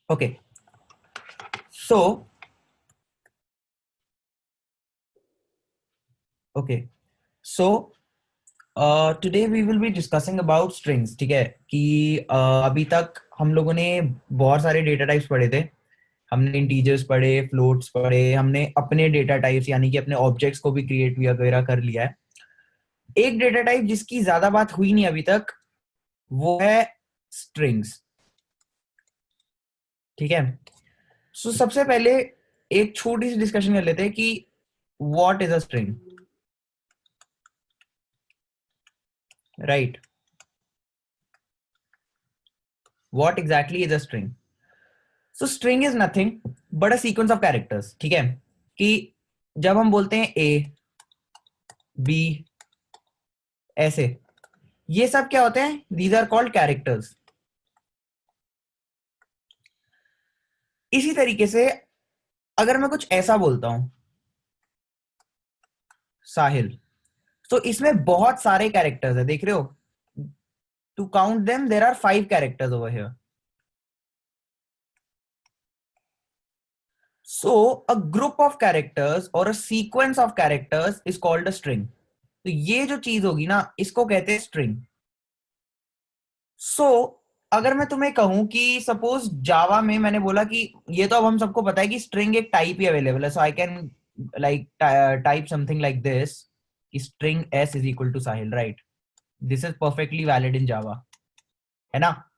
Okay, so okay, so today we will be discussing about strings. ठीक है कि अभी तक हम लोगों ने बहुत सारे डेटा टाइप्स पढ़े थे. हमने इंटीजर्स पढ़े, फ्लोट्स पढ़े, हमने अपने डेटा टाइप्स यानी कि अपने ऑब्जेक्ट्स को भी क्रिएट वगैरह कर लिया है. एक डेटा टाइप जिसकी ज्यादा बात हुई नहीं अभी तक वो है स्ट्रिंग्स. ठीक है, सो सबसे पहले एक छोटी सी डिस्कशन कर लेते हैं कि what is a string. Right, what exactly is a string. So string is nothing but a sequence of characters. ठीक है कि जब हम बोलते हैं ए बी ऐसे, ये सब क्या होते हैं? These are called characters. इसी तरीके से अगर मैं कुछ ऐसा बोलता हूं, साहिल, तो इसमें बहुत सारे कैरेक्टर्स है. देख रहे हो? To count them there are 5 characters over here. So a group of characters और a sequence of characters is called a string. तो ये जो चीज होगी ना, इसको कहते हैं स्ट्रिंग. सो अगर मैं तुम्हें कहूं कि सपोज जावा में मैंने बोला कि ये तो अब हम सबको पता है कि स्ट्रिंग एक टाइप ही अवेलेबल है. So I can like type something like this कि string S is equal to Sahil. Right, this is perfectly valid in Java, है ना?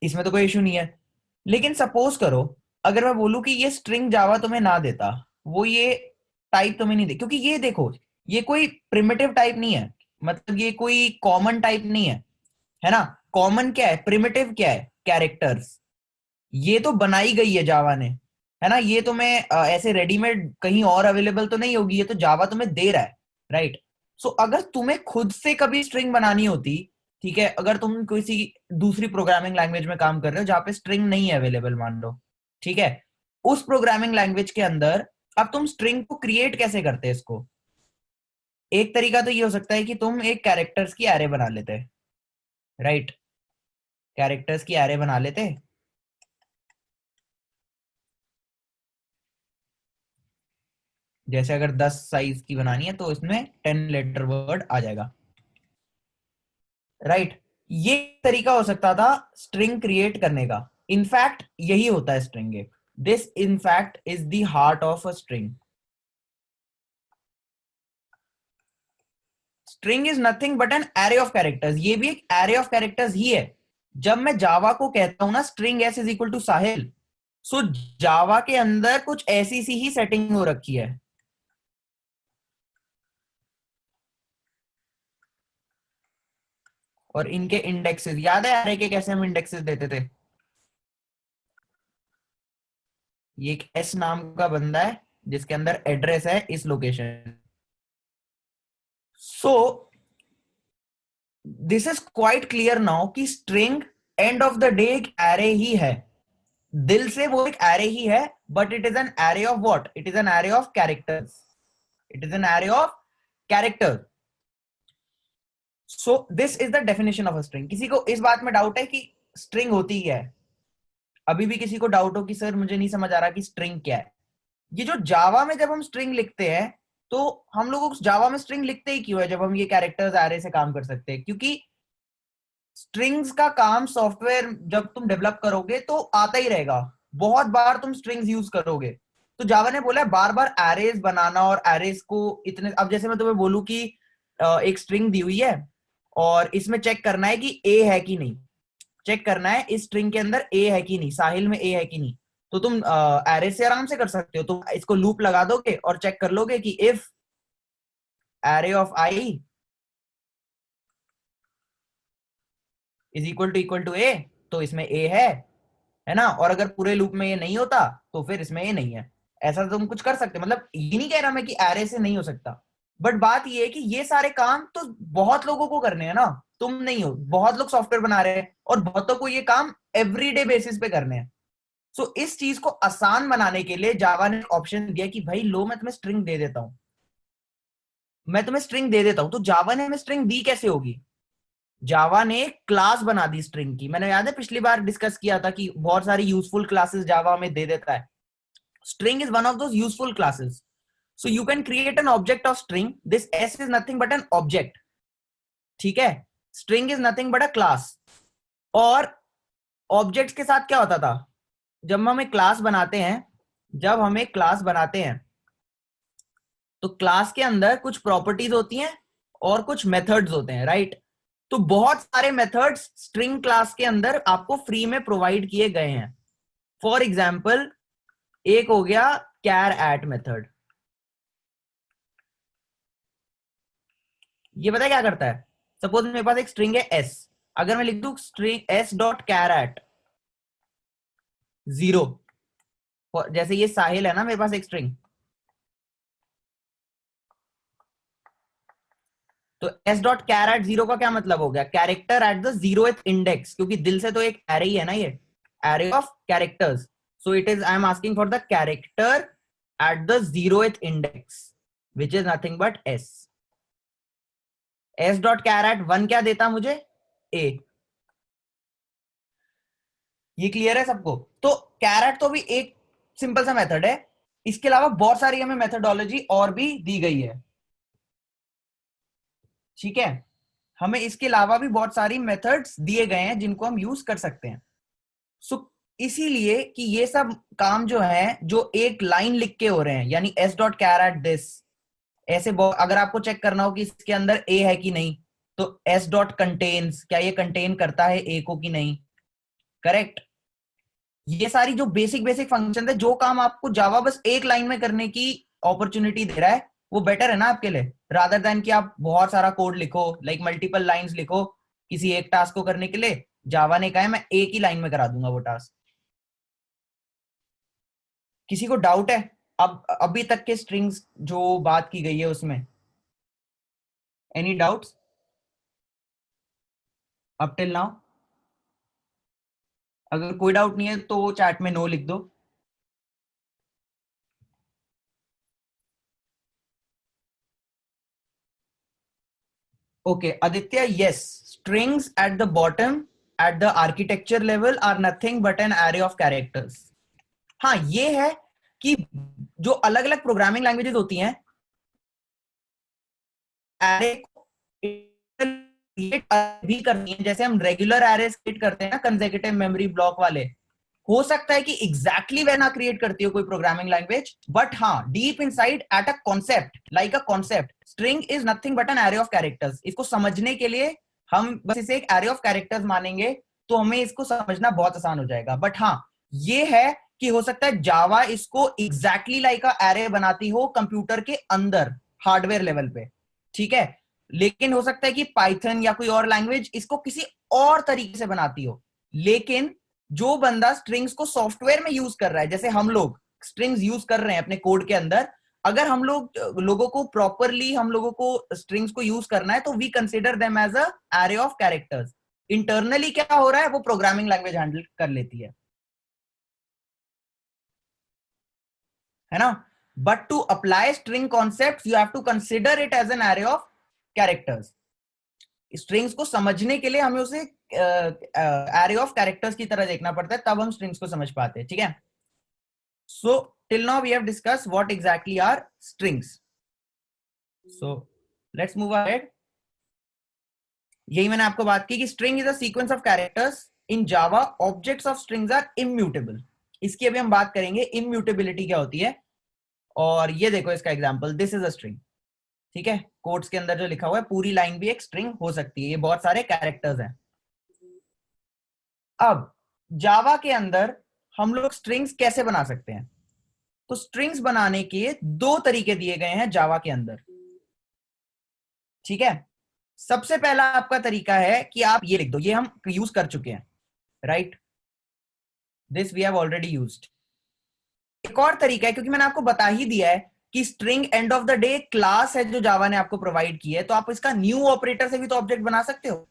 इसमें तो कोई इशू नहीं है. लेकिन सपोज करो अगर मैं बोलूं कि ये स्ट्रिंग जावा तुम्हें ना देता, वो ये टाइप तुम्हें नहीं दे, क्योंकि ये देखो, ये कोई प्रिमिटिव टाइप नहीं है. मतलब ये कोई कॉमन टाइप नहीं है ना? कॉमन क्या है, प्रिमिटिव क्या है? कैरेक्टर्स. ये तो बनाई गई है जावा ने, है ना? ये तुम्हें ऐसे रेडीमेड कहीं और अवेलेबल तो नहीं होगी, ये तो जावा तुम्हें दे रहा है. राइट. सो अगर तुम्हें खुद से कभी स्ट्रिंग बनानी होती, ठीक है, अगर तुम किसी दूसरी प्रोग्रामिंग लैंग्वेज में काम कर रहे हो जहां पे स्ट्रिंग नहीं है अवेलेबल, मान लो, ठीक है, उस प्रोग्रामिंग लैंग्वेज के अंदर अब तुम स्ट्रिंग को क्रिएट कैसे करते हैं इसको? एक तरीका तो ये हो सकता है कि तुम एक कैरेक्टर्स की एरे बना लेते. राइट, कैरेक्टर्स की एरे बना लेते. जैसे अगर 10 साइज की बनानी है तो इसमें 10 लेटर वर्ड आ जाएगा. राइट, ये तरीका हो सकता था स्ट्रिंग क्रिएट करने का. इनफैक्ट यही होता है स्ट्रिंग एक. This in fact is the heart of a string. String is nothing but N array of characters. ये भी एक एरे ऑफ कैरेक्टर्स ही है. जब मैं जावा को कहता हूं ना string S is equal to Sahil, so Java के अंदर कुछ ऐसी सी ही सेटिंग हो रखी है. और इनके इंडेक्सेस याद है एरे के कैसे हम इंडेक्सेस देते थे? ये एक एस नाम का बंदा है जिसके अंदर एड्रेस है इस लोकेशन. So this is quite clear now कि string end of the day एक एरे ही है. दिल से वो एक एरे ही है, but it is an array of what? It is an array of characters. It is an array of character. So this is the definition of a string. किसी को इस बात में डाउट है कि स्ट्रिंग होती है? अभी भी किसी को डाउट हो कि सर मुझे नहीं समझ आ रहा कि स्ट्रिंग क्या है? ये जो जावा में जब हम स्ट्रिंग लिखते हैं, तो हम लोग उस जावा में स्ट्रिंग लिखते ही क्यों है जब हम ये कैरेक्टर्स एरे से काम कर सकते हैं? क्योंकि स्ट्रिंग्स का काम सॉफ्टवेयर जब तुम डेवलप करोगे तो आता ही रहेगा. बहुत बार तुम स्ट्रिंग्स यूज करोगे. तो जावा ने बोला है बार बार एरेज बनाना, और एरेज को इतने, अब जैसे मैं तुम्हें बोलूं कि एक स्ट्रिंग दी हुई है और इसमें चेक करना है कि ए है कि नहीं. चेक करना है इस स्ट्रिंग के अंदर ए है कि नहीं, साहिल में ए है कि नहीं. तो तुम एरे से आराम से कर सकते हो. तुम इसको लूप लगा दोगे और चेक कर लोगे कि if array of I is equal to A, तो इसमें ए है ना? और अगर पूरे लूप में ये नहीं होता तो फिर इसमें ये नहीं है. ऐसा तुम कुछ कर सकते. मतलब ये नहीं कह रहा मैं कि एरे से नहीं हो सकता, बट बात ये है कि ये सारे काम तो बहुत लोगों को करने हैं ना. तुम नहीं हो, बहुत लोग सॉफ्टवेयर बना रहे हैं और बहुतों को ये काम एवरीडे बेसिस पे करने हैं. सो इस चीज को आसान बनाने के लिए जावा ने ऑप्शन दिया कि भाई लो, मैं तुम्हें स्ट्रिंग दे देता हूं. मैं तुम्हें स्ट्रिंग दे देता हूं. तो जावा ने हमें स्ट्रिंग दी कैसे होगी? जावा ने क्लास बना दी स्ट्रिंग की। मैंने याद है पिछली बार डिस्कस किया था कि बहुत सारी यूजफुल क्लासेस जावा में दे देता है। String is one of those useful classes. So you can create an object of string, this S is nothing but an object. ठीक है, string is nothing but a class. और ऑब्जेक्ट्स के साथ क्या होता था, जब हम एक क्लास बनाते हैं, जब हम एक क्लास बनाते हैं तो क्लास के अंदर कुछ प्रॉपर्टीज होती हैं और कुछ मेथड्स होते हैं, राइट। तो बहुत सारे मेथड्स स्ट्रिंग क्लास के अंदर आपको फ्री में प्रोवाइड किए गए हैं। फॉर एग्जाम्पल, एक हो गया कैर एट मेथड। ये पता है क्या करता है, सपोज मेरे पास एक स्ट्रिंग है एस, अगर मैं लिख दूं string S dot char at 0, जैसे ये साहिल है ना मेरे पास एक स्ट्रिंग, तो एस डॉट कैर एट 0 का क्या मतलब हो गया, character at the 0th index, क्योंकि दिल से तो एक एरे ही है ना, ये array of characters. So it is, I am asking for the character at the 0th index which is nothing but S. S dot char at 1 क्या देता मुझे, ए। ये क्लियर है सबको। तो कैरेट तो भी एक सिंपल सा मेथड है, इसके अलावा बहुत सारी हमें मेथडोलॉजी और भी दी गई है। ठीक है, हमें इसके अलावा भी बहुत सारी मेथड्स दिए गए हैं जिनको हम यूज कर सकते हैं। सो इसीलिए कि ये सब काम जो है, जो एक लाइन लिख के हो रहे हैं, यानी S dot char at this, ऐसे अगर आपको चेक करना हो कि इसके अंदर ए है कि नहीं, तो एस डॉट कंटेन्स, क्या ये कंटेन करता है ए को कि नहीं, करेक्ट। ये सारी जो बेसिक बेसिक फंक्शन है, जो काम आपको जावा बस एक लाइन में करने की अपॉर्चुनिटी दे रहा है, वो बेटर है ना आपके लिए, रादर देन कि आप बहुत सारा कोड लिखो, लाइक मल्टीपल लाइंस लिखो किसी एक टास्क को करने के लिए। जावा ने कहा है मैं एक ही लाइन में करा दूंगा वो टास्क। किसी को डाउट है अब अभी तक के स्ट्रिंग्स जो बात की गई है उसमें, any doubts up till now? अगर कोई डाउट नहीं है तो चैट में नो लिख दो। Okay, Aditya, yes, strings at the bottom at the architecture level are nothing but an array of characters. हाँ, ये है कि जो अलग अलग प्रोग्रामिंग लैंग्वेजेस होती हैं, एरे भी करती हैं, जैसे हम रेगुलर एरे क्रिएट करते हैं ना कंसेक्यूटिव मेमोरी ब्लॉक वाले। हो सकता है कि एग्जैक्टली वह ना क्रिएट करती हो कोई प्रोग्रामिंग लैंग्वेज, बट हाँ deep inside at a concept, like a concept, string is nothing but N array of characters. इसको समझने के लिए हम बस इसे एक एरे ऑफ कैरेक्टर्स मानेंगे तो हमें इसको समझना बहुत आसान हो जाएगा। बट हाँ, ये है कि हो सकता है जावा इसको एग्जैक्टली लाइक अ एरे बनाती हो कंप्यूटर के अंदर हार्डवेयर लेवल पे, ठीक है। लेकिन हो सकता है कि पाइथन या कोई और लैंग्वेज इसको किसी और तरीके से बनाती हो। लेकिन जो बंदा स्ट्रिंग्स को सॉफ्टवेयर में यूज कर रहा है, जैसे हम लोग स्ट्रिंग्स यूज कर रहे हैं अपने कोड के अंदर, अगर हम लोगों को प्रॉपरली हम लोगों को स्ट्रिंग्स को यूज करना है तो we consider them as a array of characters. Internally क्या हो रहा है वो प्रोग्रामिंग लैंग्वेज हैंडल कर लेती है ना। But to apply string concept you have to consider it as an array of characters. Strings को समझने के लिए हमें उसे एरे ऑफ कैरेक्टर्स की तरह देखना पड़ता है, तब हम स्ट्रिंग्स को समझ पाते हैं, ठीक है। So till now we have discussed what exactly are strings. So let's move ahead. यही मैंने आपको बात की कि string is a sequence of characters in Java. Objects of strings are immutable. इसकी अभी हम बात करेंगे immutability क्या होती है। और ये देखो इसका example, this is a string, ठीक है। कोड्स के अंदर जो लिखा हुआ है पूरी लाइन भी एक स्ट्रिंग हो सकती है, ये बहुत सारे कैरेक्टर्स हैं। अब जावा के अंदर हम लोग स्ट्रिंग्स कैसे बना सकते हैं, तो स्ट्रिंग्स बनाने के दो तरीके दिए गए हैं जावा के अंदर, ठीक है। सबसे पहला आपका तरीका है कि आप ये लिख दो, ये हम यूज कर चुके हैं, right, this we have already used. एक और तरीका है, क्योंकि मैंने आपको बता ही दिया है कि string end of the day class है जो जावा ने आपको प्रोवाइड की है, तो आप इसका न्यू ऑपरेटर से भी तो ऑब्जेक्ट बना सकते हो,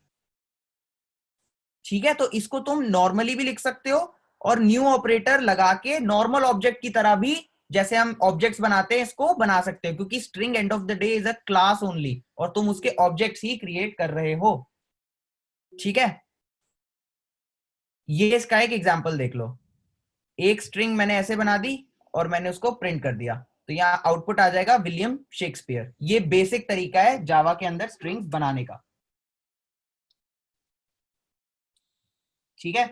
ठीक है। तो इसको तुम नॉर्मली भी लिख सकते हो और न्यू ऑपरेटर लगा के नॉर्मल ऑब्जेक्ट की तरह भी, जैसे हम ऑब्जेक्ट्स बनाते हैं, इसको बना सकते हो, क्योंकि string end of the day is a class only और तुम उसके ऑब्जेक्ट्स ही क्रिएट कर रहे हो। ठीक है, ये इसका एक एग्जांपल देख लो। एक स्ट्रिंग मैंने ऐसे बना दी और मैंने उसको प्रिंट कर दिया, तो यहाँ आउटपुट आ जाएगा विलियम शेक्सपियर। ये बेसिक तरीका है जावा के अंदर स्ट्रिंग्स बनाने का। ठीक है,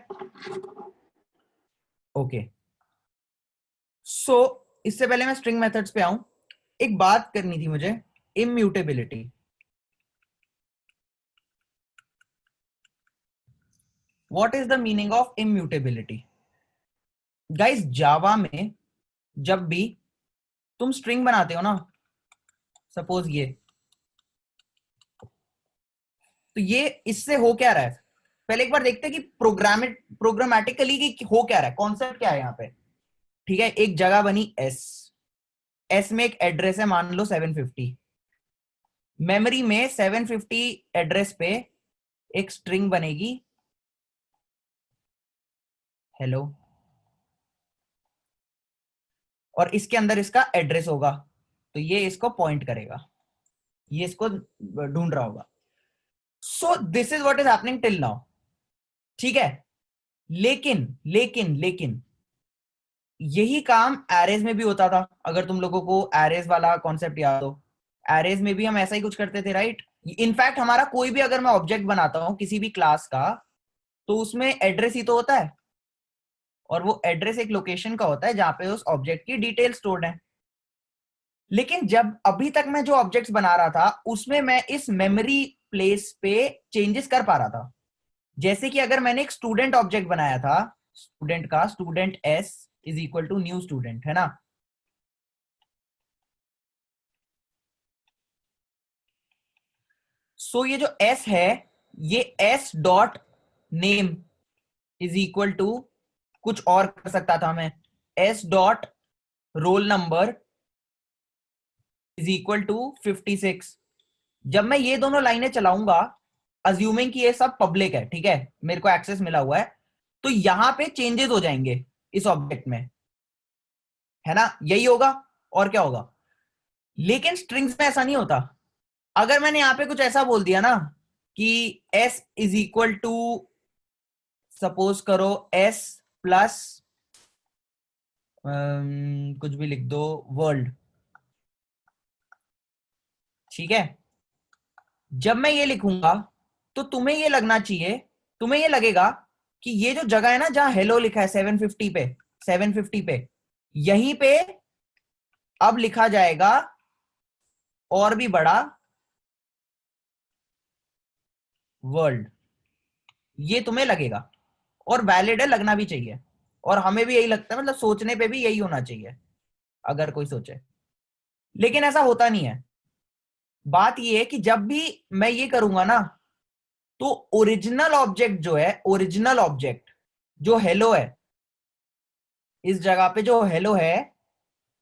ओके। सो इससे पहले मैं स्ट्रिंग मेथड्स पे आऊं, एक बात करनी थी मुझे, immutability. What is the meaning of immutability? Guys, Java में जब भी तुम स्ट्रिंग बनाते हो ना, सपोज ये, तो ये इससे हो क्या रहा है, पहले एक बार देखते हैं कि प्रोग्रामेटिकली कि हो क्या रहा है, कॉन्सेप्ट क्या है यहाँ पे। ठीक है, एक जगह बनी एस, एस में एक एड्रेस है मान लो 750, मेमोरी में 750 एड्रेस पे एक स्ट्रिंग बनेगी हेलो, और इसके अंदर इसका एड्रेस होगा, तो ये इसको पॉइंट करेगा, ये इसको ढूंढ रहा होगा। सो this is what is happening till now. ठीक है, लेकिन लेकिन लेकिन यही काम एरेज में भी होता था। अगर तुम लोगों को एरेज वाला कॉन्सेप्ट याद हो, एरेज में भी हम ऐसा ही कुछ करते थे, राइट? इनफैक्ट हमारा कोई भी अगर मैं ऑब्जेक्ट बनाता हूं किसी भी क्लास का, तो उसमें एड्रेस ही तो होता है, और वो एड्रेस एक लोकेशन का होता है जहां पे उस ऑब्जेक्ट की डिटेल स्टोर्ड है। लेकिन जब अभी तक मैं जो ऑब्जेक्ट्स बना रहा था उसमें मैं इस मेमोरी प्लेस पे चेंजेस कर पा रहा था। जैसे कि अगर मैंने एक स्टूडेंट ऑब्जेक्ट बनाया था, स्टूडेंट का, student S is equal to new student, है ना? सो ये जो एस है, ये S dot name is equal to कुछ और कर सकता था मैं, S dot roll number is equal to 56। जब मैं ये दोनों लाइनें चलाऊंगा, अज्यूमिंग कि ये सब पब्लिक है, ठीक है, मेरे को एक्सेस मिला हुआ है, तो यहां पे चेंजेस हो जाएंगे इस ऑब्जेक्ट में, है ना? यही होगा, और क्या होगा? लेकिन स्ट्रिंग्स में ऐसा नहीं होता। अगर मैंने यहां पे कुछ ऐसा बोल दिया ना कि s is equal to, suppose करो s प्लस कुछ भी लिख दो, वर्ल्ड, ठीक है, जब मैं ये लिखूंगा तो तुम्हें ये लगना चाहिए, तुम्हें ये लगेगा कि ये जो जगह है ना जहां हेलो लिखा है 750 पे, 750 पे, यहीं पे अब लिखा जाएगा और भी बड़ा वर्ल्ड। ये तुम्हें लगेगा, और वैलिड है, लगना भी चाहिए, और हमें भी यही लगता है, मतलब सोचने पे भी यही होना चाहिए अगर कोई सोचे। लेकिन ऐसा होता नहीं है। बात ये है कि जब भी मैं ये करूंगा ना, तो ओरिजिनल ऑब्जेक्ट जो है, ओरिजिनल ऑब्जेक्ट जो हेलो है, इस जगह पे जो हेलो है,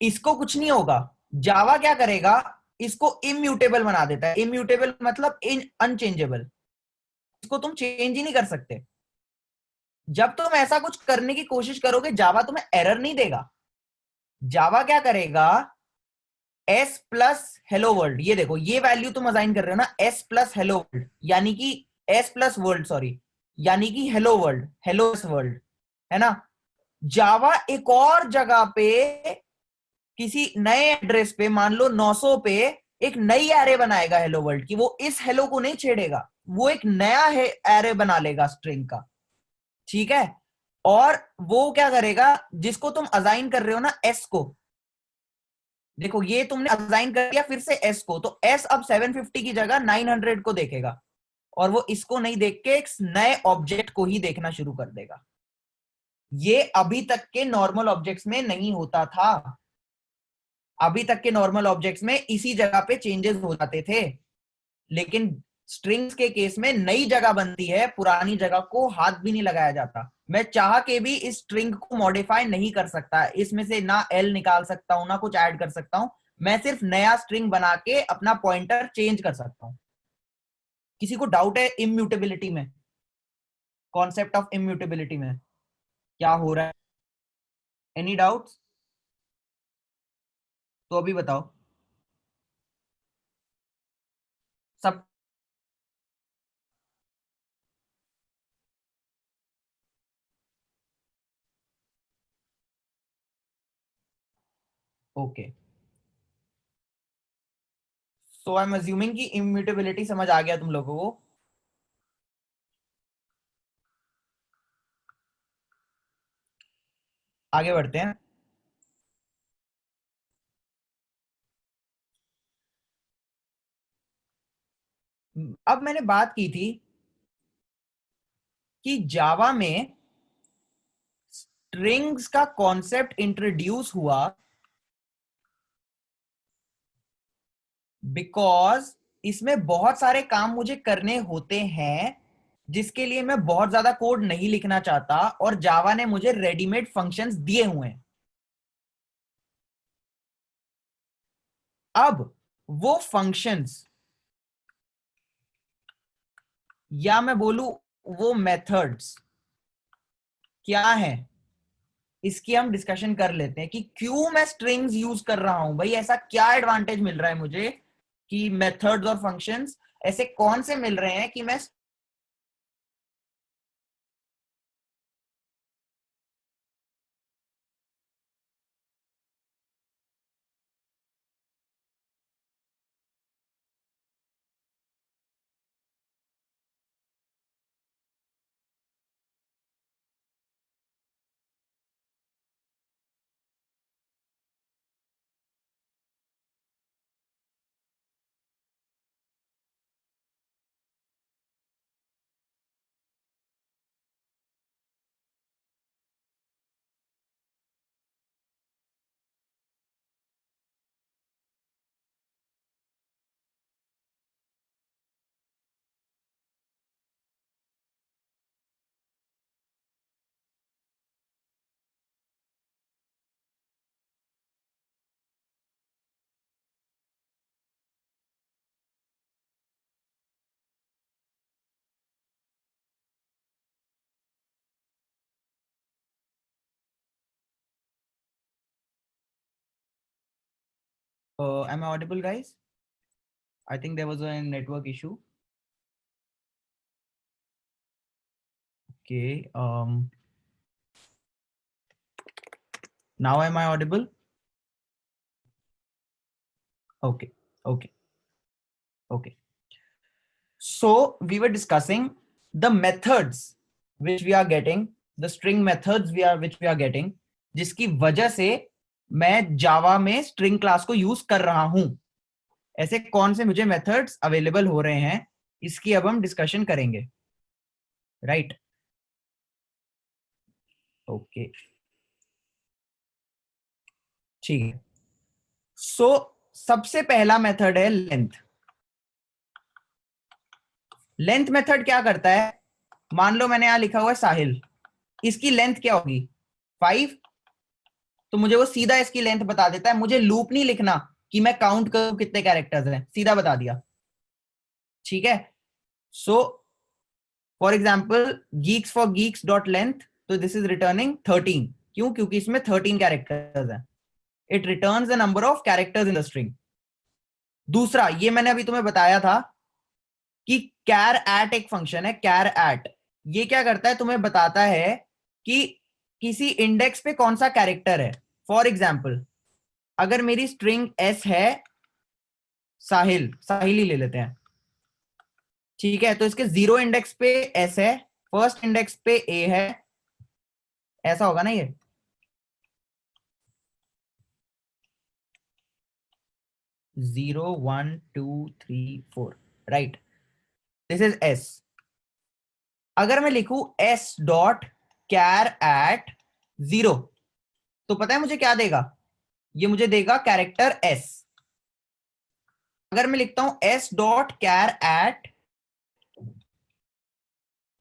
इसको कुछ नहीं होगा। जावा क्या करेगा, इसको इम्यूटेबल बना देता है। इम्यूटेबल मतलब इन अनचेंजेबल, इसको तुम चेंज ही नहीं कर सकते। जब तुम ऐसा कुछ करने की कोशिश करोगे, जावा तुम्हें एरर नहीं देगा। जावा क्या करेगा, एस प्लस हेलो वर्ल्ड, ये देखो, ये वैल्यू तुम असाइन कर रहे हो ना, एस प्लस हेलो वर्ल्ड, यानी कि एस प्लस वर्ल्ड, सॉरी, यानी कि हेलो वर्ल्ड, हेलो वर्ल्ड, है ना? जावा एक और जगह पे किसी नए एड्रेस पे, मान लो 900 पे, एक नई एरे बनाएगा हेलो वर्ल्ड की। वो इस हेलो को नहीं छेड़ेगा, वो एक नया है एरे बना लेगा स्ट्रिंग का, ठीक है? और वो क्या करेगा, जिसको तुम असाइन कर रहे हो ना एस को, देखो ये तुमने असाइन कर दिया फिर से एस को, तो एस अब 750 की जगह 900 को देखेगा, और वो इसको नहीं देख के एक नए ऑब्जेक्ट को ही देखना शुरू कर देगा। ये अभी तक के नॉर्मल ऑब्जेक्ट्स में नहीं होता था। अभी तक के नॉर्मल ऑब्जेक्ट्स में इसी जगह पे चेंजेस हो जाते थे, लेकिन स्ट्रिंग्स के केस में नई जगह बनती है, पुरानी जगह को हाथ भी नहीं लगाया जाता। मैं चाह के भी इस स्ट्रिंग को मॉडिफाई नहीं कर सकता, इसमें से ना एल निकाल सकता हूं ना कुछ ऐड कर सकता हूं। मैं सिर्फ नया स्ट्रिंग बना के अपना पॉइंटर चेंज कर सकता हूं। किसी को डाउट है इम्यूटेबिलिटी में, कॉन्सेप्ट ऑफ इम्यूटेबिलिटी में क्या हो रहा है? Any doubts? तो अभी बताओ सब। Okay, so I am assuming कि इम्यूटेबिलिटी समझ आ गया तुम लोगों को। आगे बढ़ते हैं। अब मैंने बात की थी कि जावा में स्ट्रिंग्स का कॉन्सेप्ट इंट्रोड्यूस हुआ बिकॉज इसमें बहुत सारे काम मुझे करने होते हैं जिसके लिए मैं बहुत ज्यादा कोड नहीं लिखना चाहता, और जावा ने मुझे रेडीमेड फंक्शंस दिए हुए हैं। अब वो फंक्शंस, या मैं बोलूं वो मेथड्स क्या है, इसकी हम डिस्कशन कर लेते हैं कि क्यों मैं स्ट्रिंग्स यूज कर रहा हूं। भाई ऐसा क्या एडवांटेज मिल रहा है मुझे कि मेथड्स और फंक्शंस ऐसे कौन से मिल रहे हैं कि मैं am I audible, guys? I think there was a network issue. Okay. Now am I audible? Okay. Okay. Okay. So we were discussing the methods which we are getting, the string methods which we are getting, जिसकी वजह से मैं जावा में string class को use कर रहा हूं। ऐसे कौन से मुझे मेथड्स अवेलेबल हो रहे हैं, इसकी अब हम डिस्कशन करेंगे। राइट? ओके, ठीक है। सो सबसे पहला मेथड है लेंथ। लेंथ मेथड क्या करता है? मान लो मैंने यहां लिखा हुआ है साहिल, इसकी लेंथ क्या होगी? 5। तो मुझे वो सीधा इसकी लेंथ बता देता है, मुझे लूप नहीं लिखना कि मैं काउंट करूं कितने कैरेक्टर्स हैं, सीधा बता दिया। ठीक है। So for example geeks for geeks dot length, तो दिस इज रिटर्निंग 13। क्यों? क्योंकि इसमें 13 कैरेक्टर्स हैं। It returns the number of characters in the string. दूसरा, ये मैंने अभी तुम्हें बताया था कि कैर एट एक फंक्शन है, कैर एट। ये क्या करता है? तुम्हें बताता है कि किसी इंडेक्स पे कौन सा कैरेक्टर है। फॉर एग्जाम्पल, अगर मेरी स्ट्रिंग एस है, साहिल, साहिल ही ले लेते हैं। ठीक है, तो इसके 0 इंडेक्स पे एस है, फर्स्ट इंडेक्स पे ए है, ऐसा होगा ना ये। 0 1 2 3 4, राइट? This is S. अगर मैं लिखूं एस डॉट कैर एट 0, तो पता है मुझे क्या देगा? ये मुझे देगा कैरेक्टर एस। अगर मैं लिखता हूं एस डॉट कैर एट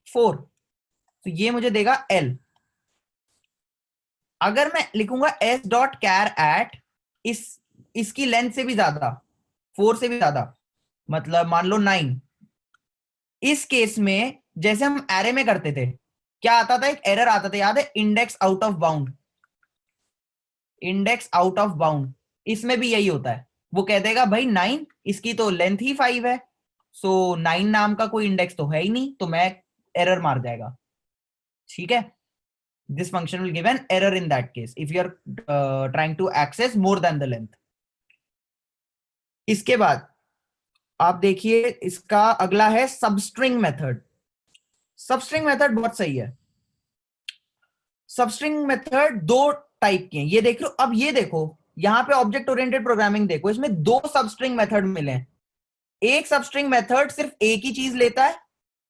4, तो ये मुझे देगा एल। अगर मैं लिखूंगा एस डॉट कैर एट इस इसकी लेंथ से भी ज्यादा, 4 से भी ज्यादा, मतलब मान लो 9, इस केस में जैसे हम एरे में करते थे, क्या आता था? एक एरर आता था, याद है? Index out of bound. Index out of bound, इसमें भी यही होता है। वो कह देगा भाई 9, इसकी तो लेंथ ही 5 है, सो 9 नाम का कोई इंडेक्स तो है ही नहीं, तो मैं एरर मार जाएगा। ठीक है। this function will give an error in that case if you are trying to access more than the length. इसके बाद आप देखिए इसका अगला है सबस्ट्रिंग मेथड. सबस्ट्रिंग मेथड बहुत सही है. सबस्ट्रिंग मेथड दो टाइप के हैं, ये देख लो. अब ये देखो यहां पे ऑब्जेक्ट ओरिएंटेड प्रोग्रामिंग देखो, इसमें दो सबस्ट्रिंग मेथड मिले हैं. एक सबस्ट्रिंग मेथड सिर्फ एक ही चीज लेता है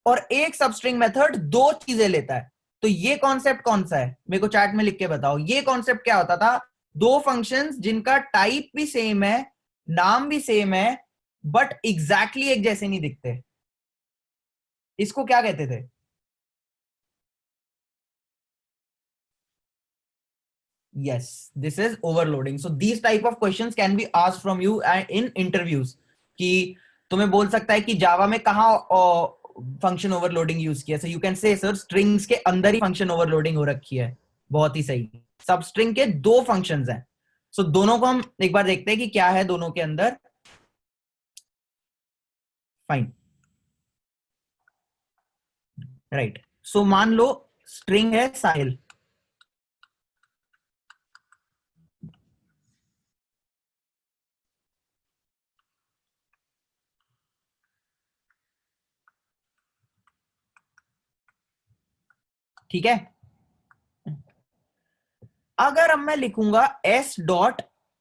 और एक सबस्ट्रिंग मेथड दो चीजें लेता है. तो ये कॉन्सेप्ट कौन सा है, मेरे को चैट में लिख के बताओ. ये कॉन्सेप्ट क्या होता था, दो फंक्शंस जिनका टाइप भी सेम है, नाम भी सेम है, बट एग्जैक्टली एक जैसे नहीं दिखते. इसको क्या कहते थे? Yes, this is overloading. So these type of questions can be asked from you in interviews. कि तुम्हें बोल सकता है कि जावा में कहाँ फंक्शन ओवरलोडिंग यूज किया. सो you can say sir strings के अंदर ही फंक्शन ओवरलोडिंग हो रखी है. बहुत ही सही. सब स्ट्रिंग के दो फंक्शंस हैं. सो दोनों को हम एक बार देखते हैं कि क्या है दोनों के अंदर. फाइन. राइट. सो मान लो स्ट्रिंग है साहिल. ठीक है. अगर अब मैं लिखूंगा s डॉट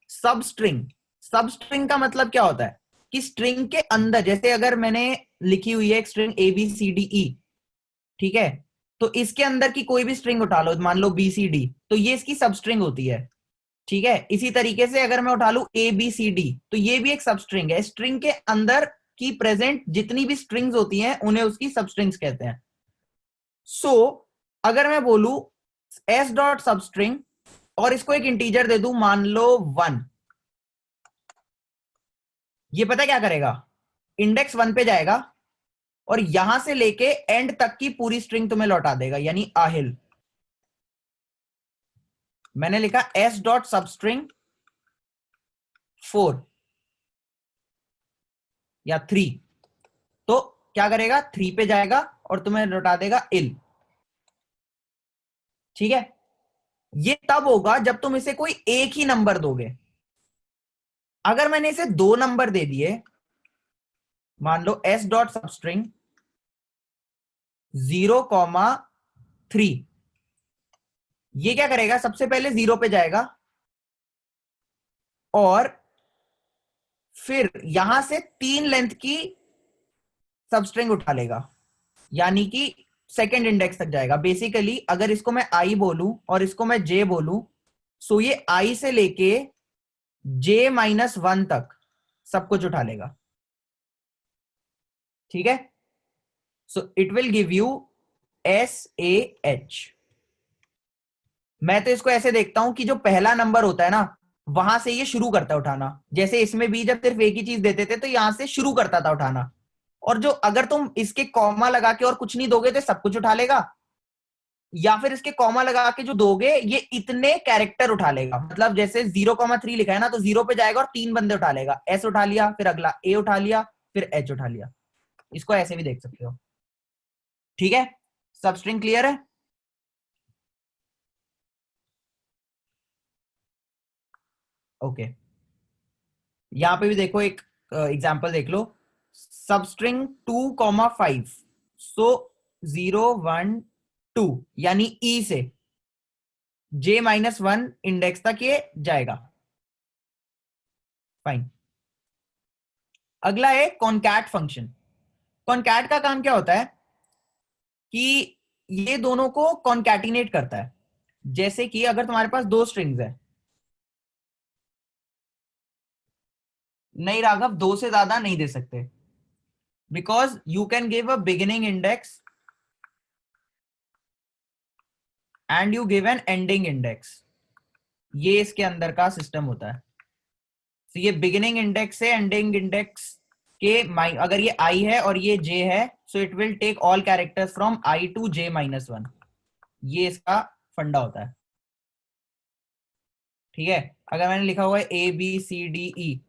सब स्ट्रिंग. सब स्ट्रिंग का मतलब क्या होता है कि स्ट्रिंग के अंदर, जैसे अगर मैंने लिखी हुई है एक string A B C D E, ठीक है, तो इसके अंदर की कोई भी स्ट्रिंग उठा लो, मान लो बी सी डी, तो ये इसकी सब स्ट्रिंग होती है. ठीक है. इसी तरीके से अगर मैं उठा लू ए बी सी डी, तो ये भी एक सब स्ट्रिंग है. स्ट्रिंग के अंदर की प्रेजेंट जितनी भी स्ट्रिंग्स होती हैं उन्हें उसकी सब स्ट्रिंग्स कहते हैं. सो अगर मैं बोलू s डॉट सब स्ट्रिंग और इसको एक इंटीजर दे दूं, मान लो 1, ये पता क्या करेगा, इंडेक्स 1 पे जाएगा और यहां से लेके एंड तक की पूरी स्ट्रिंग तुम्हें लौटा देगा, यानी आहिल. मैंने लिखा s डॉट सब स्ट्रिंग 4 या 3, तो क्या करेगा, 3 पे जाएगा और तुम्हें लौटा देगा इल. ठीक है. ये तब होगा जब तुम इसे कोई एक ही नंबर दोगे. अगर मैंने इसे दो नंबर दे दिए, मान लो s डॉट सब स्ट्रिंग 0,3, ये क्या करेगा, सबसे पहले 0 पे जाएगा और फिर यहां से 3 लेंथ की सब स्ट्रिंग उठा लेगा, यानी कि सेकेंड इंडेक्स तक जाएगा. बेसिकली अगर इसको मैं i बोलूं और इसको मैं j बोलूं, सो ये i से लेके j-1 तक सब कुछ उठा लेगा. ठीक है. So it will give you SAH. मैं तो इसको ऐसे देखता हूं कि जो पहला नंबर होता है ना, वहां से ये शुरू करता है उठाना. जैसे इसमें भी जब सिर्फ एक ही चीज देते थे तो यहां से शुरू करता था उठाना. और जो अगर तुम इसके कॉमा लगा के और कुछ नहीं दोगे तो सब कुछ उठा लेगा, या फिर इसके कॉमा लगा के जो दोगे ये इतने कैरेक्टर उठा लेगा. मतलब जैसे 0,3 लिखा है ना, तो 0 पे जाएगा और 3 बंदे उठा लेगा. S उठा लिया, फिर अगला A उठा लिया, फिर H उठा लिया. इसको ऐसे भी देख सकते हो. ठीक है. सब स्ट्रिंग क्लियर है. ओके. यहां पे भी देखो एक एग्जांपल देख लो. सबस्ट्रिंग 2,5, सो 0, 1, 2, यानी E से j-1 इंडेक्स तक ये जाएगा. फाइन. अगला है कॉनकैट फंक्शन. कॉनकैट का काम क्या होता है कि ये दोनों को कॉनकैटिनेट करता है. जैसे कि अगर तुम्हारे पास दो स्ट्रिंग्स है, नहीं राघव, दो से ज्यादा नहीं दे सकते, because you can give a beginning index and you give an ending index. ये इसके अंदर का सिस्टम होता है. तो ये बिगिनिंग इंडेक्स से एंडिंग इंडेक्स के अगर ये i है और ये j है, so it will take all characters from i to j-1. ये इसका फंडा होता है. ठीक है. अगर मैंने लिखा हुआ है ABCDE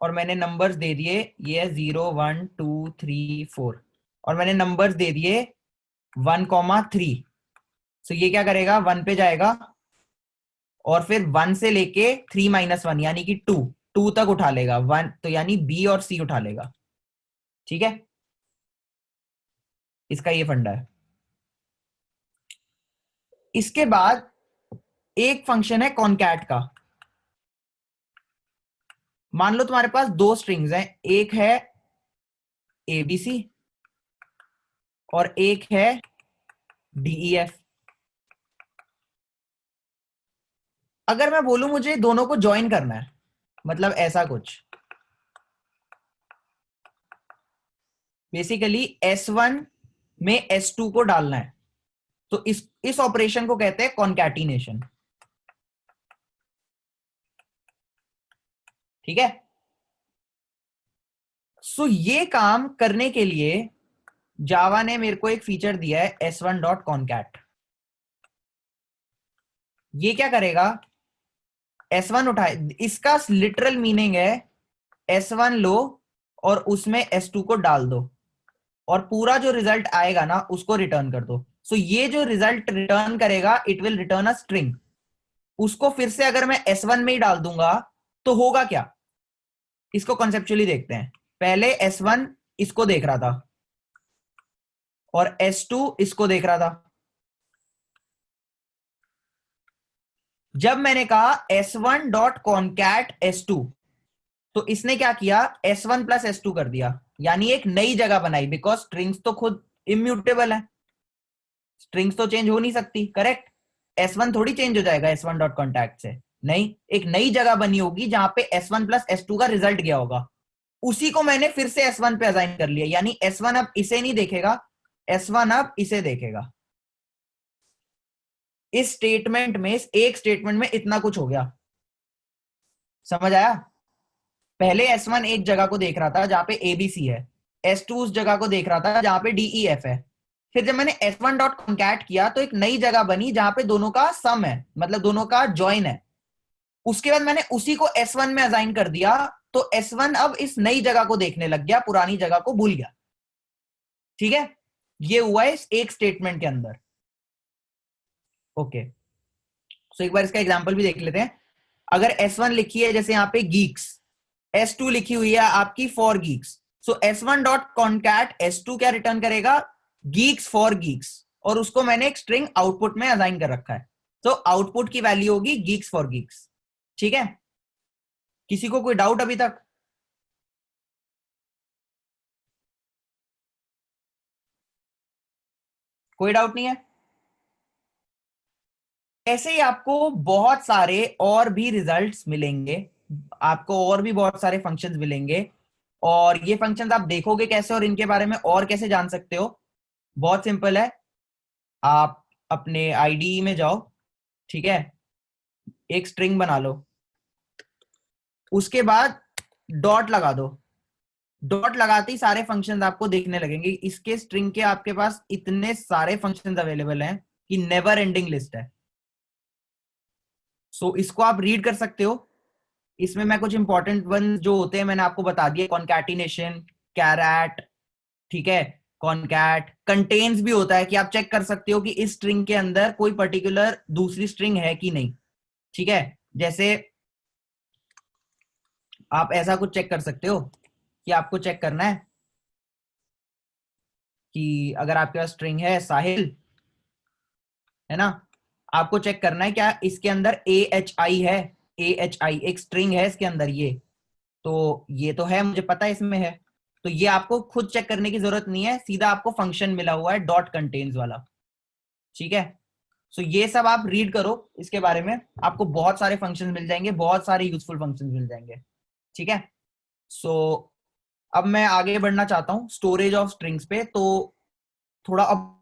और मैंने नंबर्स दे दिए, ये है 0, 1, 2, 3, 4, और मैंने नंबर्स दे दिए 1,3, सो ये क्या करेगा, 1 पे जाएगा और फिर 1 से लेके 3 - 1 यानी कि 2, 2 तक उठा लेगा 1, तो यानी बी और सी उठा लेगा। ठीक है, इसका ये फंडा है। इसके बाद एक फंक्शन है कॉनकैट का। मान लो तुम्हारे पास दो स्ट्रिंग्स हैं, एक है एबीसी और एक है डीईएफ। अगर मैं बोलूं मुझे दोनों को ज्वाइन करना है, मतलब ऐसा कुछ, बेसिकली S1 में S2 को डालना है, तो इस ऑपरेशन को कहते हैं कॉन्कैटिनेशन। ठीक है, सो ये काम करने के लिए जावा ने मेरे को एक फीचर दिया है S1.concat। ये क्या करेगा, S1 उठाए, इसका लिटरल मीनिंग है S1 लो और उसमें S2 को डाल दो और पूरा जो रिजल्ट आएगा ना उसको रिटर्न कर दो। सो ये जो रिजल्ट रिटर्न करेगा it will return a string. उसको फिर से अगर मैं S1 में ही डाल दूंगा तो होगा क्या, इसको कॉन्सेप्चुअली देखते हैं। पहले S1 इसको देख रहा था और S2 इसको देख रहा था। जब मैंने कहा S1.concat S2 तो इसने क्या किया, S1 प्लस S2 कर दिया, यानी एक नई जगह बनाई, बिकॉज स्ट्रिंग्स तो खुद इम्यूटेबल है, स्ट्रिंग्स तो चेंज हो नहीं सकती, करेक्ट। S1 थोड़ी चेंज हो जाएगा S1 डॉट कॉन्टैक्ट से, नहीं, एक नई जगह बनी होगी जहां पे S1 प्लस S2 का रिजल्ट गया होगा। उसी को मैंने फिर से S1 पे असाइन कर लिया, यानी S1 अब इसे नहीं देखेगा, S1 अब इसे देखेगा। इस स्टेटमेंट में, इस एक स्टेटमेंट में इतना कुछ हो गया, समझ आया। पहले S1 एक जगह को देख रहा था जहां पे एबीसी है, S2 उस जगह को देख रहा था जहां पे डीईएफ है। फिर जब मैंने S1 डॉट कॉन्कैट किया तो एक नई जगह बनी जहां पे दोनों का सम है, मतलब दोनों का ज्वाइन है। उसके बाद मैंने उसी को S1 में असाइन कर दिया, तो S1 अब इस नई जगह को देखने लग गया, पुरानी जगह को भूल गया। ठीक है, ये हुआ है इस एक स्टेटमेंट के अंदर। ओके, सो एक बार इसका एग्जांपल भी देख लेते हैं। अगर S1 लिखी है जैसे यहाँ पे गीक्स, S2 लिखी हुई है आपकी for Geeks, so S1 dot concat S2 क्या रिटर्न करेगा, गीक्स फॉर गीक्स, और उसको मैंने एक स्ट्रिंग आउटपुट में असाइन कर रखा है, तो आउटपुट की वैल्यू होगी गीक्स फॉर गीक्स। ठीक है, किसी को कोई डाउट अभी तक? कोई डाउट नहीं है? ऐसे ही आपको बहुत सारे और भी रिजल्ट्स मिलेंगे, आपको और भी बहुत सारे फंक्शंस मिलेंगे, और ये फंक्शंस आप देखोगे कैसे और इनके बारे में और कैसे जान सकते हो। बहुत सिंपल है, आप अपने आईडीई में जाओ, ठीक है, एक स्ट्रिंग बना लो, उसके बाद डॉट लगा दो। डॉट लगाते ही सारे फंक्शंस आपको देखने लगेंगे। इसके स्ट्रिंग के आपके पास इतने सारे फंक्शंस अवेलेबल हैं कि नेवर एंडिंग लिस्ट है। सो इसको आप रीड कर सकते हो। इसमें मैं कुछ इंपॉर्टेंट वन जो होते हैं मैंने आपको बता दिया, कॉन्कैटिनेशन, कैरेट, ठीक है, कॉनकैट कंटेन्स भी होता है कि आप चेक कर सकते हो कि इस स्ट्रिंग के अंदर कोई पर्टिकुलर दूसरी स्ट्रिंग है कि नहीं। ठीक है, जैसे आप ऐसा कुछ चेक कर सकते हो कि आपको चेक करना है कि अगर आपके पास स्ट्रिंग है साहिल, है ना, आपको चेक करना है क्या इसके अंदर AHI है, AHI एक स्ट्रिंग है इसके अंदर, ये तो है, मुझे पता है इसमें है। तो ये आपको खुद चेक करने की जरूरत नहीं है, सीधा आपको फंक्शन मिला हुआ है डॉट कंटेन्स वाला। ठीक है, सो ये सब आप रीड करो इसके बारे में, आपको बहुत सारे फंक्शंस मिल जाएंगे, बहुत सारे यूजफुल फंक्शंस मिल जाएंगे। ठीक है, सो अब मैं आगे बढ़ना चाहता हूँ स्टोरेज ऑफ स्ट्रिंग्स पे, तो थोड़ा अब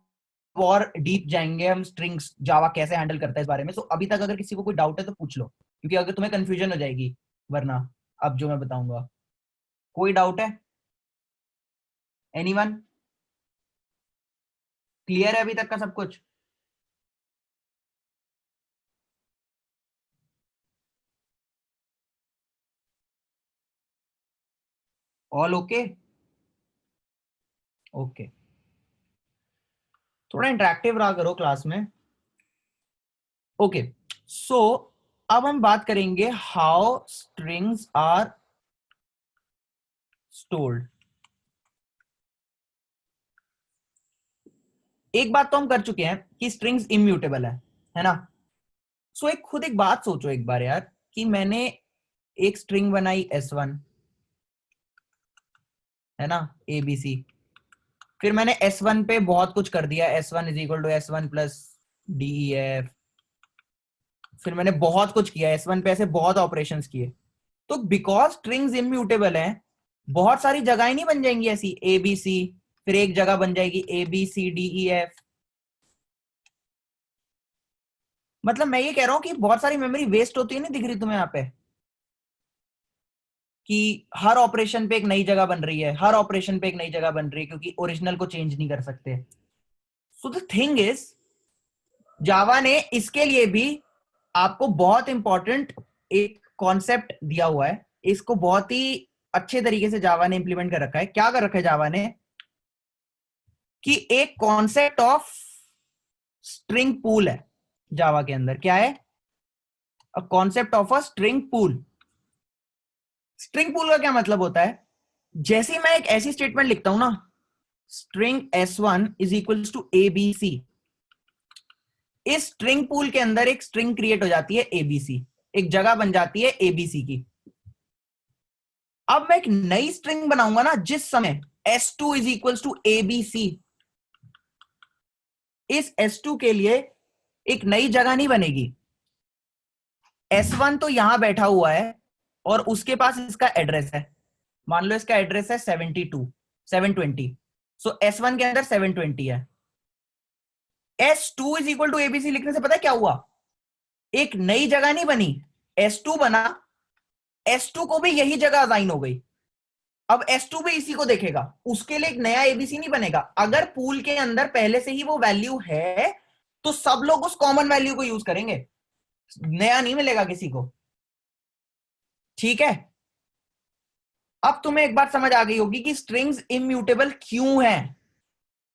और डीप जाएंगे हम, स्ट्रिंग्स जावा कैसे हैंडल करता है इस बारे में। सो अभी तक अगर किसी को कोई डाउट है तो पूछ लो, क्योंकि अगर तुम्हें कंफ्यूजन हो जाएगी वरना, अब जो मैं बताऊंगा। कोई डाउट है? एनीवन? क्लियर है अभी तक का सब कुछ? All okay? ओके, थोड़ा इंटरेक्टिव रहा करो क्लास में, ओके, सो अब हम बात करेंगे हाउ स्ट्रिंग्स आर स्टोर्ड। एक बात तो हम कर चुके हैं कि स्ट्रिंग्स इम्यूटेबल है ना। सो एक खुद एक बात सोचो एक बार यार, कि मैंने एक स्ट्रिंग बनाई S1, है ना, ABC। फिर मैंने S1 पे बहुत कुछ कर दिया, S1 is equal to S1 plus DEF। फिर मैंने बहुत कुछ किया S1 पे, ऐसे बहुत ऑपरेशंस किए। तो बिकॉज स्ट्रिंग्स इम्यूटेबल हैं, बहुत सारी जगहें नहीं बन जाएंगी ऐसी ABC, फिर एक जगह बन जाएगी ABCDEF। मतलब मैं ये कह रहा हूं कि बहुत सारी मेमोरी वेस्ट होती है, नहीं दिख रही तुम्हें यहाँ पे, कि हर ऑपरेशन पे एक नई जगह बन रही है, हर ऑपरेशन पे एक नई जगह बन रही है, क्योंकि ओरिजिनल को चेंज नहीं कर सकते। सो द थिंग इज, जावा ने इसके लिए भी आपको बहुत इंपॉर्टेंट एक कॉन्सेप्ट दिया हुआ है। इसको बहुत ही अच्छे तरीके से जावा ने इंप्लीमेंट कर रखा है। क्या कर रखा है जावा ने, कि एक कॉन्सेप्ट ऑफ स्ट्रिंग पूल है जावा के अंदर। क्या है? A concept of a string pool. String pool का क्या मतलब होता है? जैसे ही मैं एक ऐसी स्टेटमेंट लिखता हूं ना, string S1 is equal to ABC, इस स्ट्रिंग पूल के अंदर एक स्ट्रिंग क्रिएट हो जाती है ABC, एक जगह बन जाती है ABC की। अब मैं एक नई स्ट्रिंग बनाऊंगा ना, जिस समय S2 is equal to ABC, इस S2 के लिए एक नई जगह नहीं बनेगी। S1 तो यहां बैठा हुआ है और उसके पास इसका एड्रेस है। मान लो इसका एड्रेस है 720। सो S1 के अंदर 720 है। S2 is equal to ABC लिखने से पता है क्या हुआ? एक नई जगह नहीं बनी, S2 बना, S2 को भी यही जगह असाइन हो गई। अब S2 भी इसी को देखेगा, उसके लिए एक नया ABC नहीं बनेगा। अगर पूल के अंदर पहले से ही वो वैल्यू है, तो सब लोग उस कॉमन वैल्यू को यूज करेंगे, नया नहीं मिलेगा किसी को। ठीक है, अब तुम्हें एक बात समझ आ गई होगी कि स्ट्रिंग्स इम्यूटेबल क्यों है।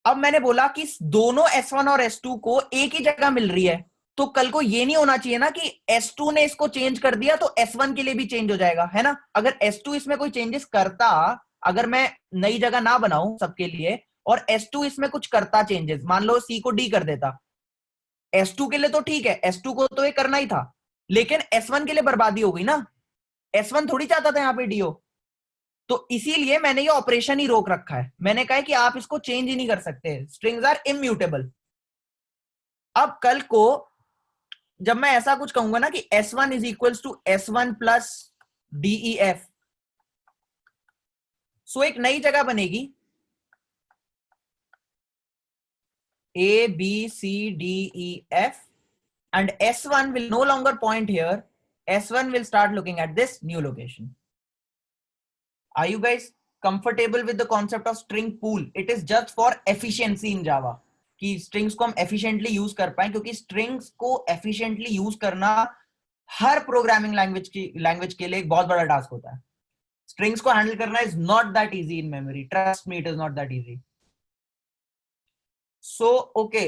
अब मैंने बोला कि दोनों S1 और S2 को एक ही जगह मिल रही है, तो कल को ये नहीं होना चाहिए ना कि S2 ने इसको चेंज कर दिया तो S1 के लिए भी चेंज हो जाएगा, है ना। अगर S2 इसमें कोई चेंजेस करता, अगर मैं नई जगह ना बनाऊं सबके लिए, और S2 इसमें कुछ करता चेंजेस, मान लो C को D कर देता, S2 के लिए तो ठीक है, S2 को तो ये करना ही था, लेकिन S1 के लिए बर्बादी हो गई ना। S1 थोड़ी चाहता था यहाँ पे डी हो। तो इसीलिए मैंने ये ऑपरेशन ही रोक रखा है। मैंने कहा है कि आप इसको चेंज ही नहीं कर सकते, स्ट्रिंग्स आर इम्यूटेबल। अब कल को जब मैं ऐसा कुछ कहूंगा ना कि S1 is equal to S1 plus DEF, so एक नई जगह बनेगी ABCDEF, and S1 will no longer point here. S1 will start looking at this new location. Are you guys comfortable with the concept of string pool? It is just for efficiency in Java, कि strings को हम efficiently use कर पाए, क्योंकि strings को efficiently use करना हर programming language के लिए एक बहुत बड़ा टास्क होता है। स्ट्रिंग्स को हैंडल करना is not that easy in memory, trust me, it is not that easy. So okay,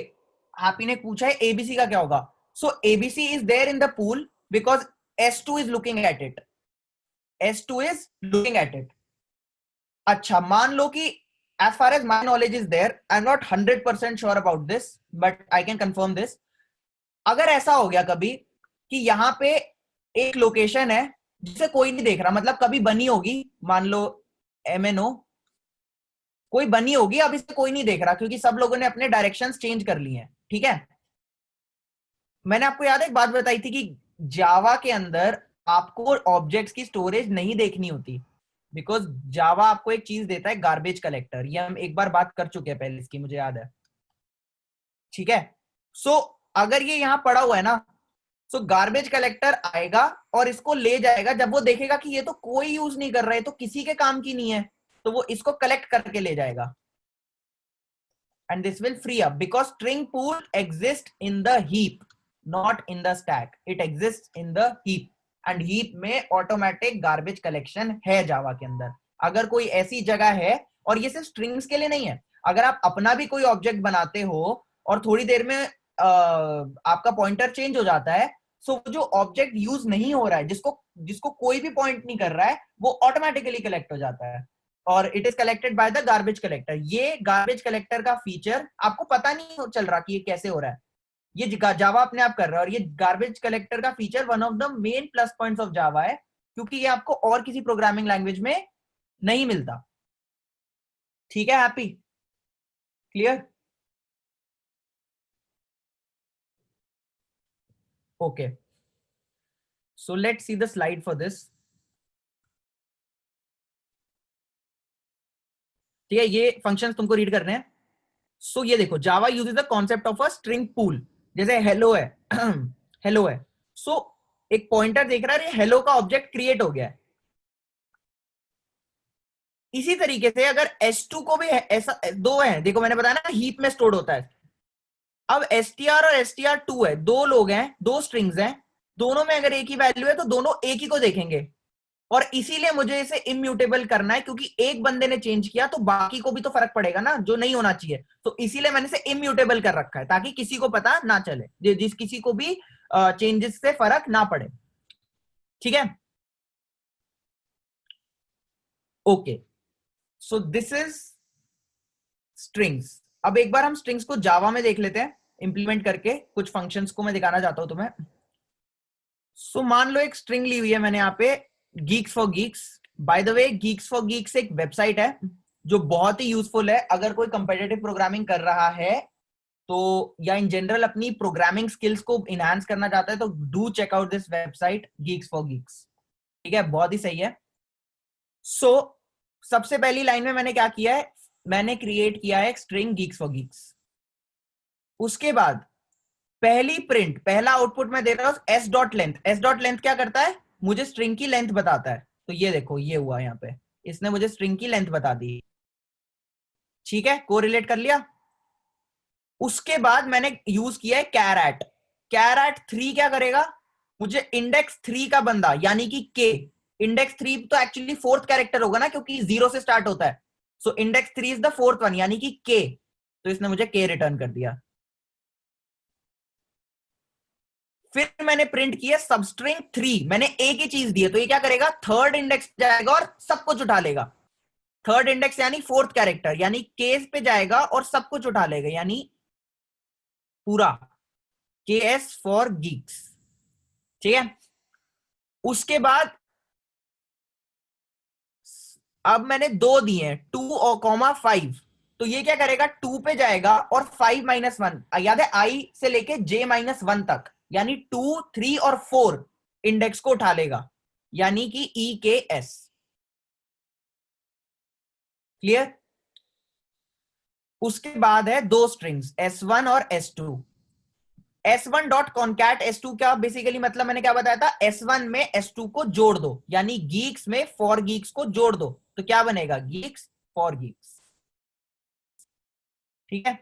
Happy ने पूछा है एबीसी का क्या होगा। So ABC is there in the pool because S2 is looking at it, S2 is looking at it. अच्छा, मान लो कि as far as my knowledge is there, I'm not 100% sure about this, but I can confirm this. अगर ऐसा हो गया कभी कि यहां पे एक लोकेशन है जिसे कोई नहीं देख रहा, मतलब कभी बनी होगी, मान लो MNO, कोई बनी होगी, अब इसे कोई नहीं देख रहा क्योंकि सब लोगों ने अपने डायरेक्शंस चेंज कर लिए हैं। ठीक है, मैंने आपको याद है एक बात बताई थी कि जावा के अंदर आपको ऑब्जेक्ट्स की स्टोरेज नहीं देखनी होती, बिकॉज जावा आपको एक चीज देता है, गार्बेज कलेक्टर। ये हम एक बार बात कर चुके हैं पहले इसकी, मुझे याद है। ठीक है, सो अगर ये यहां पड़ा हुआ है ना, सो गार्बेज कलेक्टर आएगा और इसको ले जाएगा। जब वो देखेगा कि ये तो कोई यूज नहीं कर रहा है, तो किसी के काम की नहीं है, तो वो इसको कलेक्ट करके ले जाएगा। And this will free up because string pool exists in the heap, not in the stack. It exists in the heap, and heap में automatic garbage collection है जावा के अंदर। अगर कोई ऐसी जगह है, और ये सिर्फ स्ट्रिंग्स के लिए नहीं है, अगर आप अपना भी कोई ऑब्जेक्ट बनाते हो और थोड़ी देर में आपका पॉइंटर चेंज हो जाता है, सो जो ऑब्जेक्ट यूज नहीं हो रहा है, जिसको जिसको कोई भी पॉइंट नहीं कर रहा है, वो ऑटोमेटिकली कलेक्ट हो जाता है और it is collected by the garbage collector. ये गार्बेज कलेक्टर का फीचर आपको पता नहीं चल रहा कि ये कैसे हो रहा है, ये जावा अपने आप कर रहा है। और ये गार्बेज कलेक्टर का feature one of the main plus points of Java है, क्योंकि ये आपको और किसी प्रोग्रामिंग लैंग्वेज में नहीं मिलता। ठीक है, happy, clear, okay. So let's see the slide for this. ठीक है, ये फंक्शंस तुमको रीड करने हैं। सो ये देखो, Java uses the concept of a string pool. जैसे हेलो है हेलो है, सो एक पॉइंटर देख रहा है, हेलो का ऑब्जेक्ट क्रिएट हो गया है। इसी तरीके से अगर S2 को भी है, ऐसा दो है, देखो मैंने बताया ना हीप में स्टोर्ड होता है। अब str और str2 है, दो लोग हैं, दो स्ट्रिंग्स हैं, दोनों में अगर एक ही वैल्यू है तो दोनों एक ही को देखेंगे। और इसीलिए मुझे इसे इम्यूटेबल करना है, क्योंकि एक बंदे ने चेंज किया तो बाकी को भी तो फर्क पड़ेगा ना, जो नहीं होना चाहिए। तो इसीलिए मैंने इसे इम्यूटेबल कर रखा है, ताकि किसी को पता ना चले, जिस किसी को भी चेंजेस से फर्क ना पड़े। ठीक है, okay. So this is strings. अब एक बार हम स्ट्रिंग्स को जावा में देख लेते हैं इंप्लीमेंट करके, कुछ फंक्शंस को मैं दिखाना चाहता हूं तुम्हें। सो मान लो एक स्ट्रिंग ली हुई है मैंने यहाँ पे, Geeks for Geeks. By the way, Geeks for Geeks एक वेबसाइट है जो बहुत ही यूजफुल है अगर कोई कंपेटिटिव प्रोग्रामिंग कर रहा है तो, या इन जनरल अपनी प्रोग्रामिंग स्किल्स को इनहांस करना चाहता है, तो do check out this website geeks for geeks. ठीक है, बहुत ही सही है। सो सबसे पहली लाइन में मैंने क्या किया है, मैंने क्रिएट किया है एक स्ट्रिंग गीक्स फॉर गीक्स। उसके बाद पहली प्रिंट, पहला आउटपुट मैं दे रहा हूं S dot length. S dot length क्या करता है, मुझे स्ट्रिंग की लेंथ बताता है। तो ये देखो, ये हुआ यहाँ पे, इसने मुझे स्ट्रिंग की लेंथ बता दी। ठीक है, कोरिलेट कर लिया। उसके बाद मैंने यूज किया है कैर एट। कैर एट 3 क्या करेगा, मुझे इंडेक्स 3 का बंदा, यानी कि के, इंडेक्स 3 तो एक्चुअली फोर्थ कैरेक्टर होगा ना, क्योंकि 0 से स्टार्ट होता है। So index 3 is the fourth one, यानी कि के। तो इसने मुझे के रिटर्न कर दिया। फिर मैंने प्रिंट किया सबस्ट्रिंग 3, मैंने एक ही चीज दी है, तो ये क्या करेगा, थर्ड इंडेक्स जाएगा और सब कुछ उठा लेगा। थर्ड इंडेक्स यानी फोर्थ कैरेक्टर, यानी केस पे जाएगा और सब कुछ उठा लेगा, यानी पूरा के एस फॉर गीक्स। ठीक है, उसके बाद अब मैंने दो दिए हैं, 2 और कॉमा 5। तो ये क्या करेगा, 2 पे जाएगा और 5 - 1, याद है आई से लेके J-1 तक, यानी 2, 3 और 4 इंडेक्स को उठा लेगा, यानी कि ई के एस। क्लियर। उसके बाद है दो स्ट्रिंग्स S1 और S2। S1 dot concat S2 क्या बेसिकली मतलब, मैंने क्या बताया था, S1 में S2 को जोड़ दो, यानी गीक्स में फॉर गीक्स को जोड़ दो, तो क्या बनेगा, गीक्स फॉर गीक्स। ठीक है,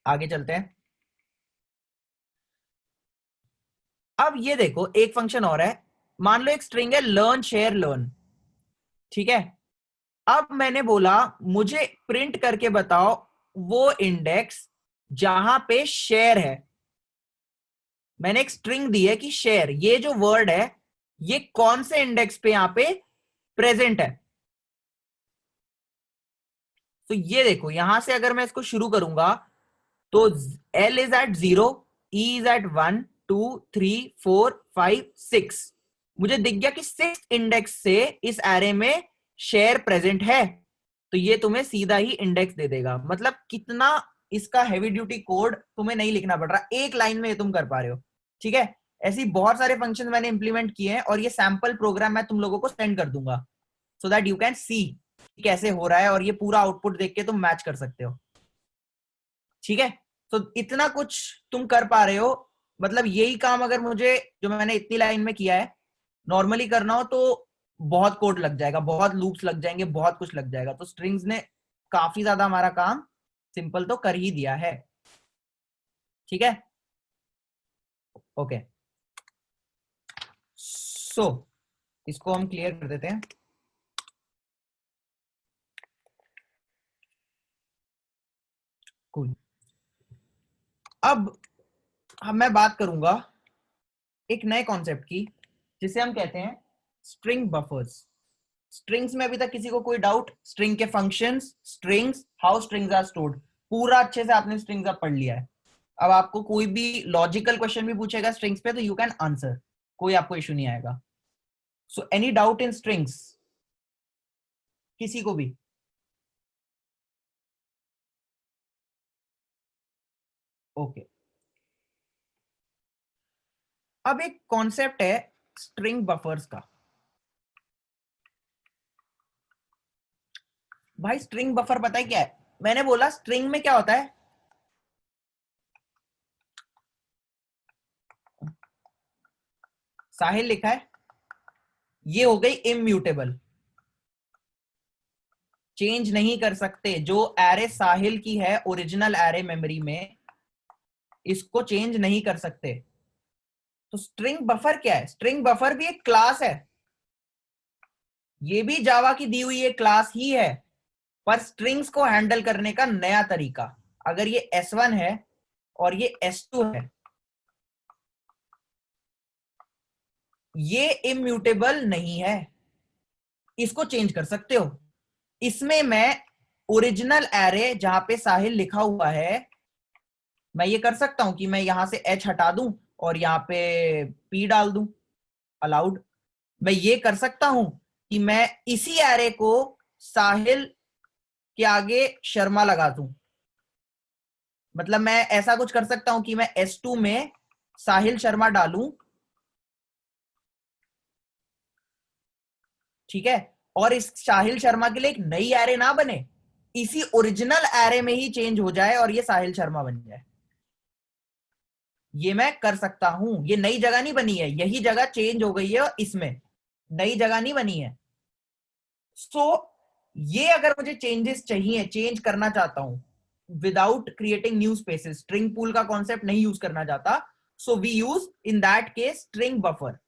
आगे चलते हैं। अब ये देखो, एक फंक्शन और है। मान लो एक स्ट्रिंग है लर्न शेयर लर्न। ठीक है, अब मैंने बोला मुझे प्रिंट करके बताओ वो इंडेक्स जहां पे शेयर है। मैंने एक स्ट्रिंग दी है कि शेयर, ये जो वर्ड है ये कौन से इंडेक्स पे यहां पे प्रेजेंट है। तो ये देखो, यहां से अगर मैं इसको शुरू करूंगा तो L is at 0, E is at 1, 2, 3, 4, 5, 6। मुझे दिख गया कि 6 इंडेक्स से इस एरे में शेयर प्रेजेंट है, तो ये तुम्हें सीधा ही इंडेक्स दे देगा। मतलब कितना इसका हैवी दैट् कोड तुम्हें नहीं लिखना पड़ रहा, एक लाइन में ये तुम कर पा रहे हो। ठीक है, ऐसी बहुत सारे फंक्शन मैंने इंप्लीमेंट किए हैं, और ये सैंपल प्रोग्राम मैं तुम लोगों को सेंड कर दूंगा, so that you can see कैसे हो रहा है, और ये पूरा आउटपुट देख के तुम मैच कर सकते हो। ठीक है, तो इतना कुछ तुम कर पा रहे हो। मतलब यही काम अगर मुझे, जो मैंने इतनी लाइन में किया है, नॉर्मली करना हो तो बहुत कोड लग जाएगा, बहुत लूप्स लग जाएंगे, बहुत कुछ लग जाएगा। तो स्ट्रिंग्स ने काफी ज्यादा हमारा काम सिंपल तो कर ही दिया है। ठीक है, ओके। सो इसको हम क्लियर कर देते हैं। कूल। अब मैं बात करूंगा एक नए कॉन्सेप्ट की जिसे हम कहते हैं स्ट्रिंग बफर्स। स्ट्रिंग्स में अभी तक किसी को कोई डाउट? स्ट्रिंग के functions, strings, how strings are stored, पूरा अच्छे से आपने स्ट्रिंग्स अब पढ़ लिया है। अब आपको कोई भी लॉजिकल क्वेश्चन भी पूछेगा स्ट्रिंग्स पे तो यू कैन आंसर, कोई आपको इशू नहीं आएगा। So any doubt in strings किसी को भी? ओके। अब एक कॉन्सेप्ट है स्ट्रिंग बफर्स का। भाई स्ट्रिंग बफर पता है क्या है? मैंने बोला स्ट्रिंग में क्या होता है, साहिल लिखा है, ये हो गई इम्यूटेबल, चेंज नहीं कर सकते। जो एरे साहिल की है ओरिजिनल एरे मेमोरी में, इसको चेंज नहीं कर सकते। तो स्ट्रिंग बफर क्या है? स्ट्रिंग बफर भी एक क्लास है, ये भी जावा की दी हुई एक क्लास ही है, पर स्ट्रिंग्स को हैंडल करने का नया तरीका। अगर ये S1 है और ये S2 है, ये इम्यूटेबल नहीं है, इसको चेंज कर सकते हो। इसमें मैं ओरिजिनल एरे जहां पे साहिल लिखा हुआ है, मैं ये कर सकता हूं कि मैं यहां से H हटा दूं और यहां पे P डाल दूं, अलाउड। मैं ये कर सकता हूं कि मैं इसी एरे को साहिल के आगे शर्मा लगा दूं। मतलब मैं ऐसा कुछ कर सकता हूं कि मैं S2 में साहिल शर्मा डालूं, ठीक है, और इस साहिल शर्मा के लिए एक नई एरे ना बने, इसी ओरिजिनल एरे में ही चेंज हो जाए और ये साहिल शर्मा बन जाए। ये मैं कर सकता हूं, ये नई जगह नहीं बनी है, यही जगह चेंज हो गई है और इसमें नई जगह नहीं बनी है। सो ये अगर मुझे चेंजेस चाहिए, चेंज करना चाहता हूं without creating new spaces, string pool का कॉन्सेप्ट नहीं यूज करना चाहता, so we use in that case string buffer.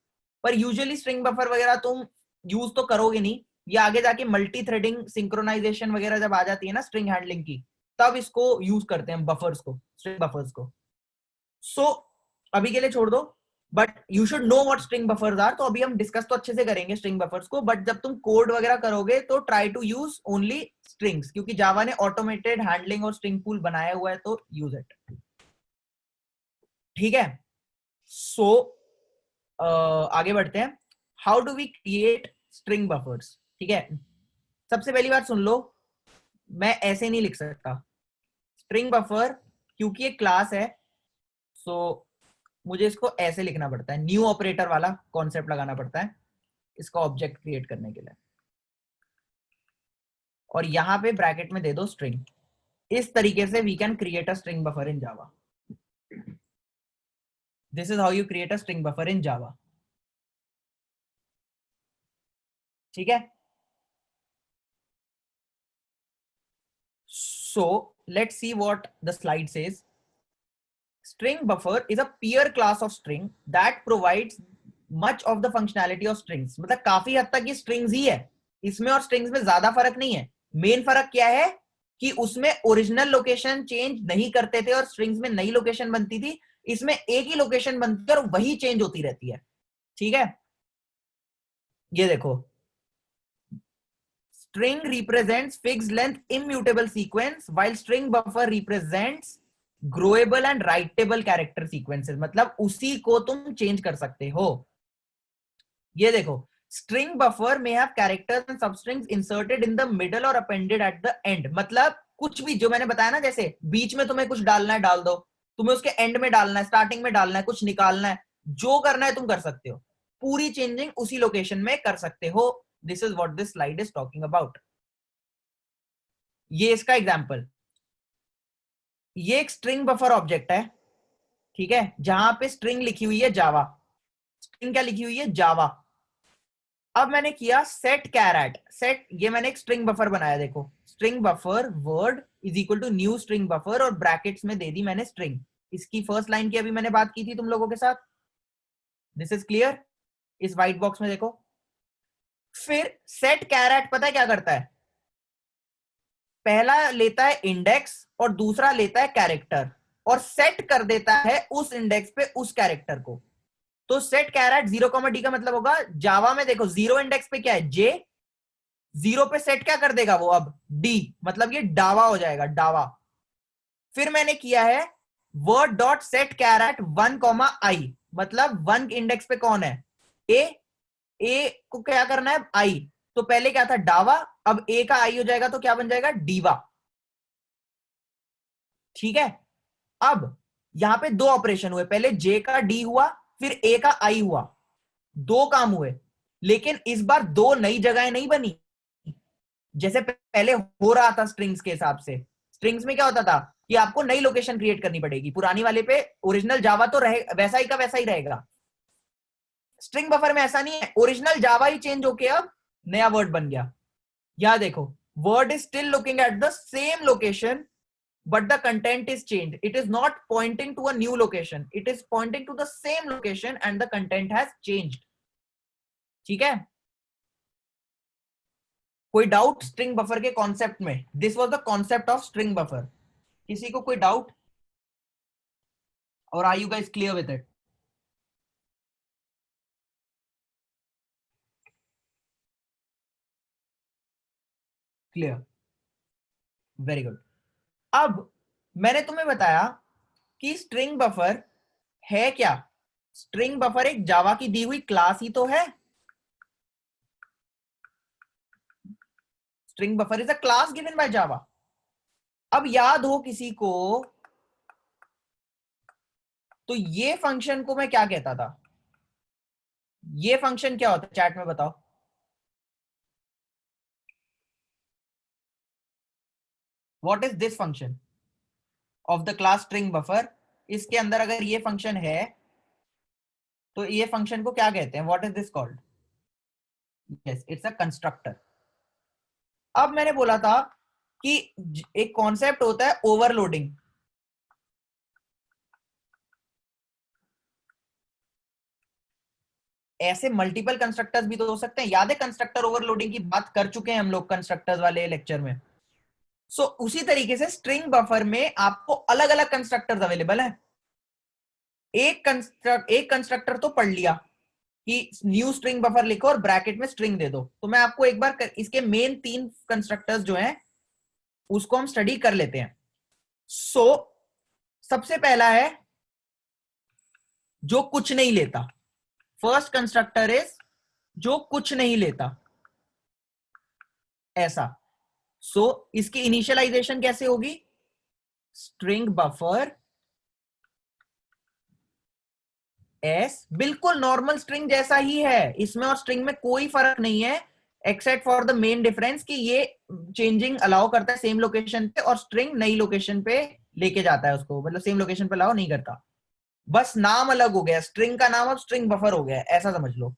पर यूजुअली स्ट्रिंग बफर वगैरह तुम यूज तो करोगे नहीं, ये आगे जाके मल्टी थ्रेडिंग सिंक्रोनाइजेशन वगैरह जब आ जाती है ना स्ट्रिंग हैंडलिंग की, तब इसको यूज करते हैं बफर्स को, स्ट्रिंग बफर्स को। सो अभी के लिए छोड़ दो, but you should know what string buffers are. तो अभी हम डिस्कस तो अच्छे से करेंगे स्ट्रिंग बफर्स को, बट जब तुम कोड वगैरह करोगे तो try to use only strings, क्योंकि जावा ने ऑटोमेटेड हैंडलिंग और स्ट्रिंग पूल बनाया हुआ है, तो यूज इट। ठीक है। सो आगे बढ़ते हैं। How do we create string buffers? ठीक है, सबसे पहली बात सुन लो, मैं ऐसे नहीं लिख सकता स्ट्रिंग बफर, क्योंकि एक क्लास है। सो मुझे इसको ऐसे लिखना पड़ता है, न्यू ऑपरेटर वाला कॉन्सेप्ट लगाना पड़ता है इसका ऑब्जेक्ट क्रिएट करने के लिए, और यहां पे ब्रैकेट में दे दो स्ट्रिंग। इस तरीके से we can create a string buffer in Java. This is how you create a string buffer in Java. ठीक है। So let's see what the slide says. String buffer is a peer class of string that provides much of the functionality of strings। मतलब काफी हद तक ये strings ही है, इसमें और strings में ज्यादा फर्क नहीं है। मेन फर्क क्या है कि उसमें ओरिजिनल लोकेशन चेंज नहीं करते थे और strings में नई लोकेशन बनती थी, इसमें एक ही लोकेशन बनती है और वही चेंज होती रहती है। ठीक है, ये देखो, string represents fixed length immutable sequence while string buffer represents growable and writable character sequences. मतलब उसी को तुम चेंज कर सकते हो। ये देखो, स्ट्रिंग बफर में have characters and substrings inserted in the middle और अपेंडेड एट द एंड। मतलब कुछ भी जो मैंने बताया ना, जैसे बीच में तुम्हें कुछ डालना है डाल दो, तुम्हें उसके एंड में डालना है, स्टार्टिंग में डालना है, कुछ निकालना है, जो करना है तुम कर सकते हो, पूरी चेंजिंग उसी लोकेशन में कर सकते हो। This is what this slide is talking about. ये इसका एग्जांपल, ये एक स्ट्रिंग बफर ऑब्जेक्ट है, ठीक है, जहां पे स्ट्रिंग लिखी हुई है जावा। स्ट्रिंग क्या लिखी हुई है? जावा। अब मैंने किया सेट कैरेट सेट, ये मैंने एक स्ट्रिंग बफर बनाया। देखो, string buffer word is equal to new string buffer और ब्रैकेट्स में दे दी मैंने स्ट्रिंग। इसकी फर्स्ट लाइन की अभी मैंने बात की थी तुम लोगों के साथ। This is clear? इस व्हाइट बॉक्स में देखो। फिर सेट कैरेट पता है क्या करता है? पहला लेता है इंडेक्स और दूसरा लेता है कैरेक्टर और सेट कर देता है उस इंडेक्स पे उस कैरेक्टर को। तो सेट कैरेट 0, D का मतलब होगा जावा में देखो 0 इंडेक्स पे क्या है जे, 0 पे सेट क्या कर देगा वो अब डी, मतलब ये डावा हो जाएगा डावा। फिर मैंने किया है word dot set char at 1, I, मतलब 1 इंडेक्स पे कौन है ए, ए को क्या करना है आई, तो पहले क्या था डावा, अब ए का आई हो जाएगा तो क्या बन जाएगा डीवा। ठीक है, अब यहां पे दो ऑपरेशन हुए, पहले जे का डी हुआ फिर ए का आई हुआ, दो काम हुए, लेकिन इस बार दो नई जगहें नहीं बनी जैसे पहले हो रहा था स्ट्रिंग्स के हिसाब से। स्ट्रिंग्स में क्या होता था कि आपको नई लोकेशन क्रिएट करनी पड़ेगी, पुरानी वाले पे ओरिजिनल जावा तो रहे वैसा ही का वैसा ही रहेगा। स्ट्रिंग बफर में ऐसा नहीं है, ओरिजिनल जावा ही चेंज होके अब नया वर्ड बन गया। यहां देखो word is still looking at the same location but the content is changed. It is not pointing to a new location, it is pointing to the same location and the content has changed. ठीक है, कोई doubt string buffer के concept में? This was the concept of string buffer. किसी को कोई doubt, और are you guys clear with it? Clear, very good. अब मैंने तुम्हें बताया कि स्ट्रिंग बफर है क्या। स्ट्रिंग बफर एक जावा की दी हुई क्लास ही तो है। String buffer is a class given by Java. अब याद हो किसी को तो ये फंक्शन को मैं क्या कहता था, ये फंक्शन क्या होता है चैट में बताओ। What is this function of the class string buffer? इसके अंदर अगर ये फंक्शन है तो ये फंक्शन को क्या कहते हैं? What is this called? Yes, it's a constructor. अब मैंने बोला था कि एक कॉन्सेप्ट होता है ओवरलोडिंग। ऐसे मल्टीपल कंस्ट्रक्टर्स भी तो हो सकते हैं, याद है कंस्ट्रक्टर ओवरलोडिंग की बात कर चुके हैं हम लोग कंस्ट्रक्टर्स वाले लेक्चर में। सो उसी तरीके से स्ट्रिंग बफर में आपको अलग अलग कंस्ट्रक्टर्स अवेलेबल है। एक कंस्ट्रक्टर तो पढ़ लिया कि न्यू स्ट्रिंग बफर लिखो और ब्रैकेट में स्ट्रिंग दे दो, तो मैं आपको एक बार इसके मेन 3 कंस्ट्रक्टर्स जो हैं उसको हम स्टडी कर लेते हैं। सो सबसे पहला है जो कुछ नहीं लेता। फर्स्ट कंस्ट्रक्टर इज जो कुछ नहीं लेता, ऐसा। सो इसकी इनिशियलाइजेशन कैसे होगी? स्ट्रिंग बफर एस, बिल्कुल नॉर्मल स्ट्रिंग जैसा ही है, इसमें और स्ट्रिंग में कोई फर्क नहीं है except for the main difference कि ये चेंजिंग अलाउ करता है सेम लोकेशन पे और स्ट्रिंग नई लोकेशन पे लेके जाता है उसको, मतलब सेम लोकेशन पे अलाउ नहीं करता। बस नाम अलग हो गया, स्ट्रिंग का नाम अब स्ट्रिंग बफर हो गया, ऐसा समझ लो।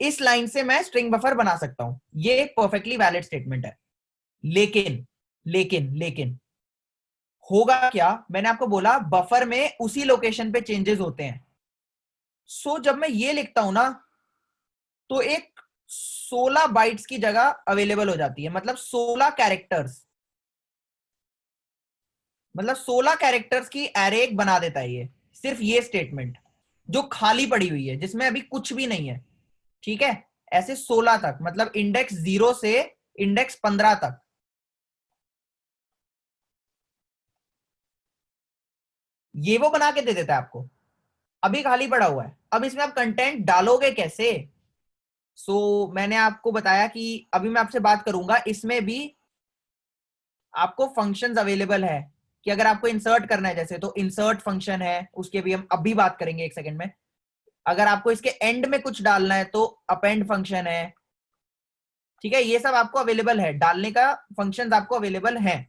इस लाइन से मैं स्ट्रिंग बफर बना सकता हूं, ये एक परफेक्टली वैलिड स्टेटमेंट है। लेकिन लेकिन लेकिन होगा क्या, मैंने आपको बोला बफर में उसी लोकेशन पे चेंजेस होते हैं। सो जब मैं ये लिखता हूं ना तो एक 16 बाइट्स की जगह अवेलेबल हो जाती है, मतलब 16 कैरेक्टर्स, मतलब 16 कैरेक्टर्स की एरे बना देता है ये, सिर्फ ये स्टेटमेंट जो खाली पड़ी हुई है जिसमें अभी कुछ भी नहीं है। ठीक है, ऐसे 16 तक, मतलब इंडेक्स 0 से इंडेक्स 15 तक। ये वो बना के दे देता है आपको, अभी खाली पड़ा हुआ है। अब इसमें आप कंटेंट डालोगे कैसे? मैंने आपको बताया कि अभी मैं आपसे बात करूंगा, इसमें भी आपको फंक्शंस अवेलेबल है कि अगर आपको इंसर्ट करना है जैसे, तो इंसर्ट फंक्शन है, उसके भी हम अभी बात करेंगे एक सेकंड में। अगर आपको इसके एंड में कुछ डालना है तो अपेंड फंक्शन है। ठीक है, ये सब आपको अवेलेबल है, डालने का फंक्शंस आपको अवेलेबल है।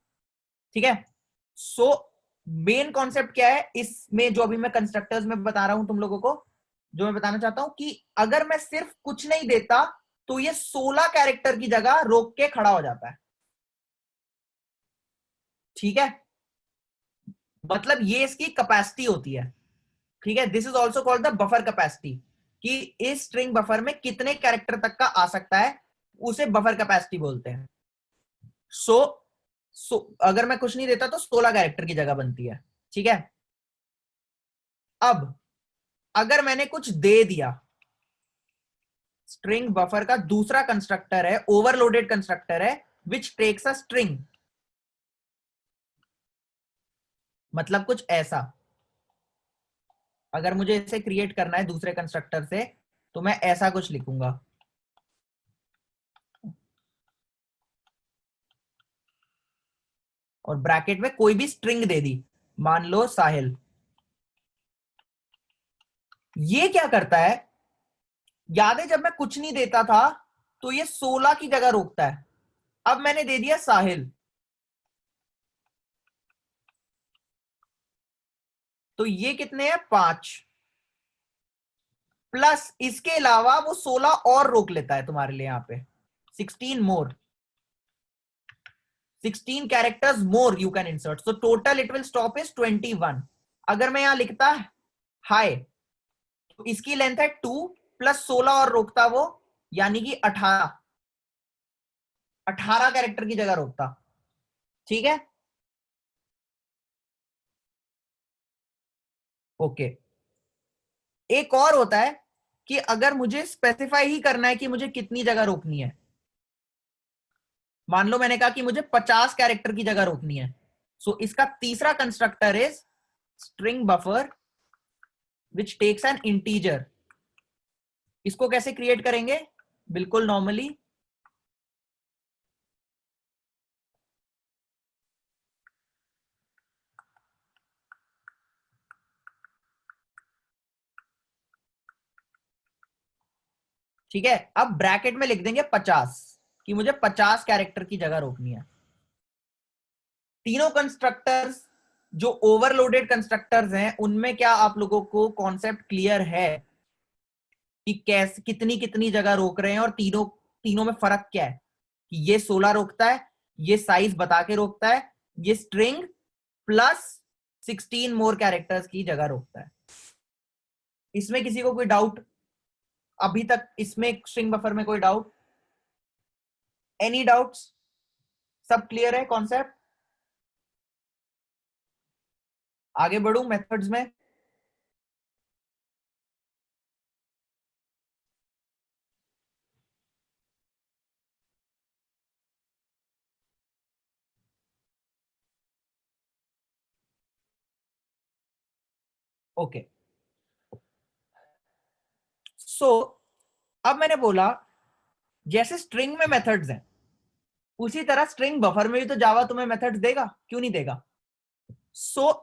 ठीक है, सो मेन कॉन्सेप्ट क्या है इसमें, जो अभी मैं कंस्ट्रक्टर्स में बता रहा हूं तुम लोगों को, जो मैं बताना चाहता हूं कि अगर मैं सिर्फ कुछ नहीं देता तो ये 16 कैरेक्टर की जगह रोक के खड़ा हो जाता है। ठीक है, मतलब ये इसकी कैपेसिटी होती है। ठीक है, this is also called the buffer capacity, कि इस स्ट्रिंग बफर में कितने कैरेक्टर तक का आ सकता है, उसे बफर कैपेसिटी बोलते हैं। सो अगर मैं कुछ नहीं देता तो 16 कैरेक्टर की जगह बनती है, ठीक है। अब अगर मैंने कुछ दे दिया, स्ट्रिंग बफर का दूसरा कंस्ट्रक्टर है, ओवरलोडेड कंस्ट्रक्टर है, विच टेक्स अ स्ट्रिंग, मतलब कुछ ऐसा। अगर मुझे इसे क्रिएट करना है दूसरे कंस्ट्रक्टर से, तो मैं ऐसा कुछ लिखूंगा, और ब्रैकेट में कोई भी स्ट्रिंग दे दी, मान लो साहिल। ये क्या करता है, याद है जब मैं कुछ नहीं देता था तो ये 16 की जगह रोकता है। अब मैंने दे दिया साहिल, तो ये कितने हैं, 5, प्लस इसके अलावा वो 16 और रोक लेता है तुम्हारे लिए, यहां पे 16 मोर, 16 characters more you can insert, so total it will stop is 21। अगर मैं यहां लिखता हाय, तो इसकी लेंथ है 2 प्लस 16 और रोकता वो, यानी कि 18 कैरेक्टर की जगह रोकता, ठीक है। ओके, एक और होता है कि अगर मुझे स्पेसिफाई ही करना है कि मुझे कितनी जगह रोकनी है, मान लो मैंने कहा कि मुझे 50 कैरेक्टर की जगह रोकनी है, सो इसका तीसरा constructor is string buffer which takes an integer. इसको कैसे क्रिएट करेंगे, बिल्कुल नॉर्मली, ठीक है। अब ब्रैकेट में लिख देंगे 50, कि मुझे 50 कैरेक्टर की जगह रोकनी है। तीनों कंस्ट्रक्टर्स जो ओवरलोडेड कंस्ट्रक्टर्स हैं, उनमें क्या आप लोगों को कॉन्सेप्ट क्लियर है कि कैसे कितनी कितनी जगह रोक रहे हैं, और तीनों तीनों में फर्क क्या है, कि ये 16 रोकता है, ये साइज बता के रोकता है, ये स्ट्रिंग प्लस 16 मोर कैरेक्टर्स की जगह रोकता है। इसमें किसी को कोई डाउट अभी तक, इसमें स्ट्रिंग बफर में कोई डाउट, एनी डाउट्स, सब क्लियर है कॉन्सेप्ट? आगे बढ़ू मेथड्स में? ओके, सो अब मैंने बोला जैसे स्ट्रिंग में मेथड्स हैं, उसी तरह स्ट्रिंग बफर में भी तो जावा तुम्हें मेथड्स देगा, क्यों नहीं देगा।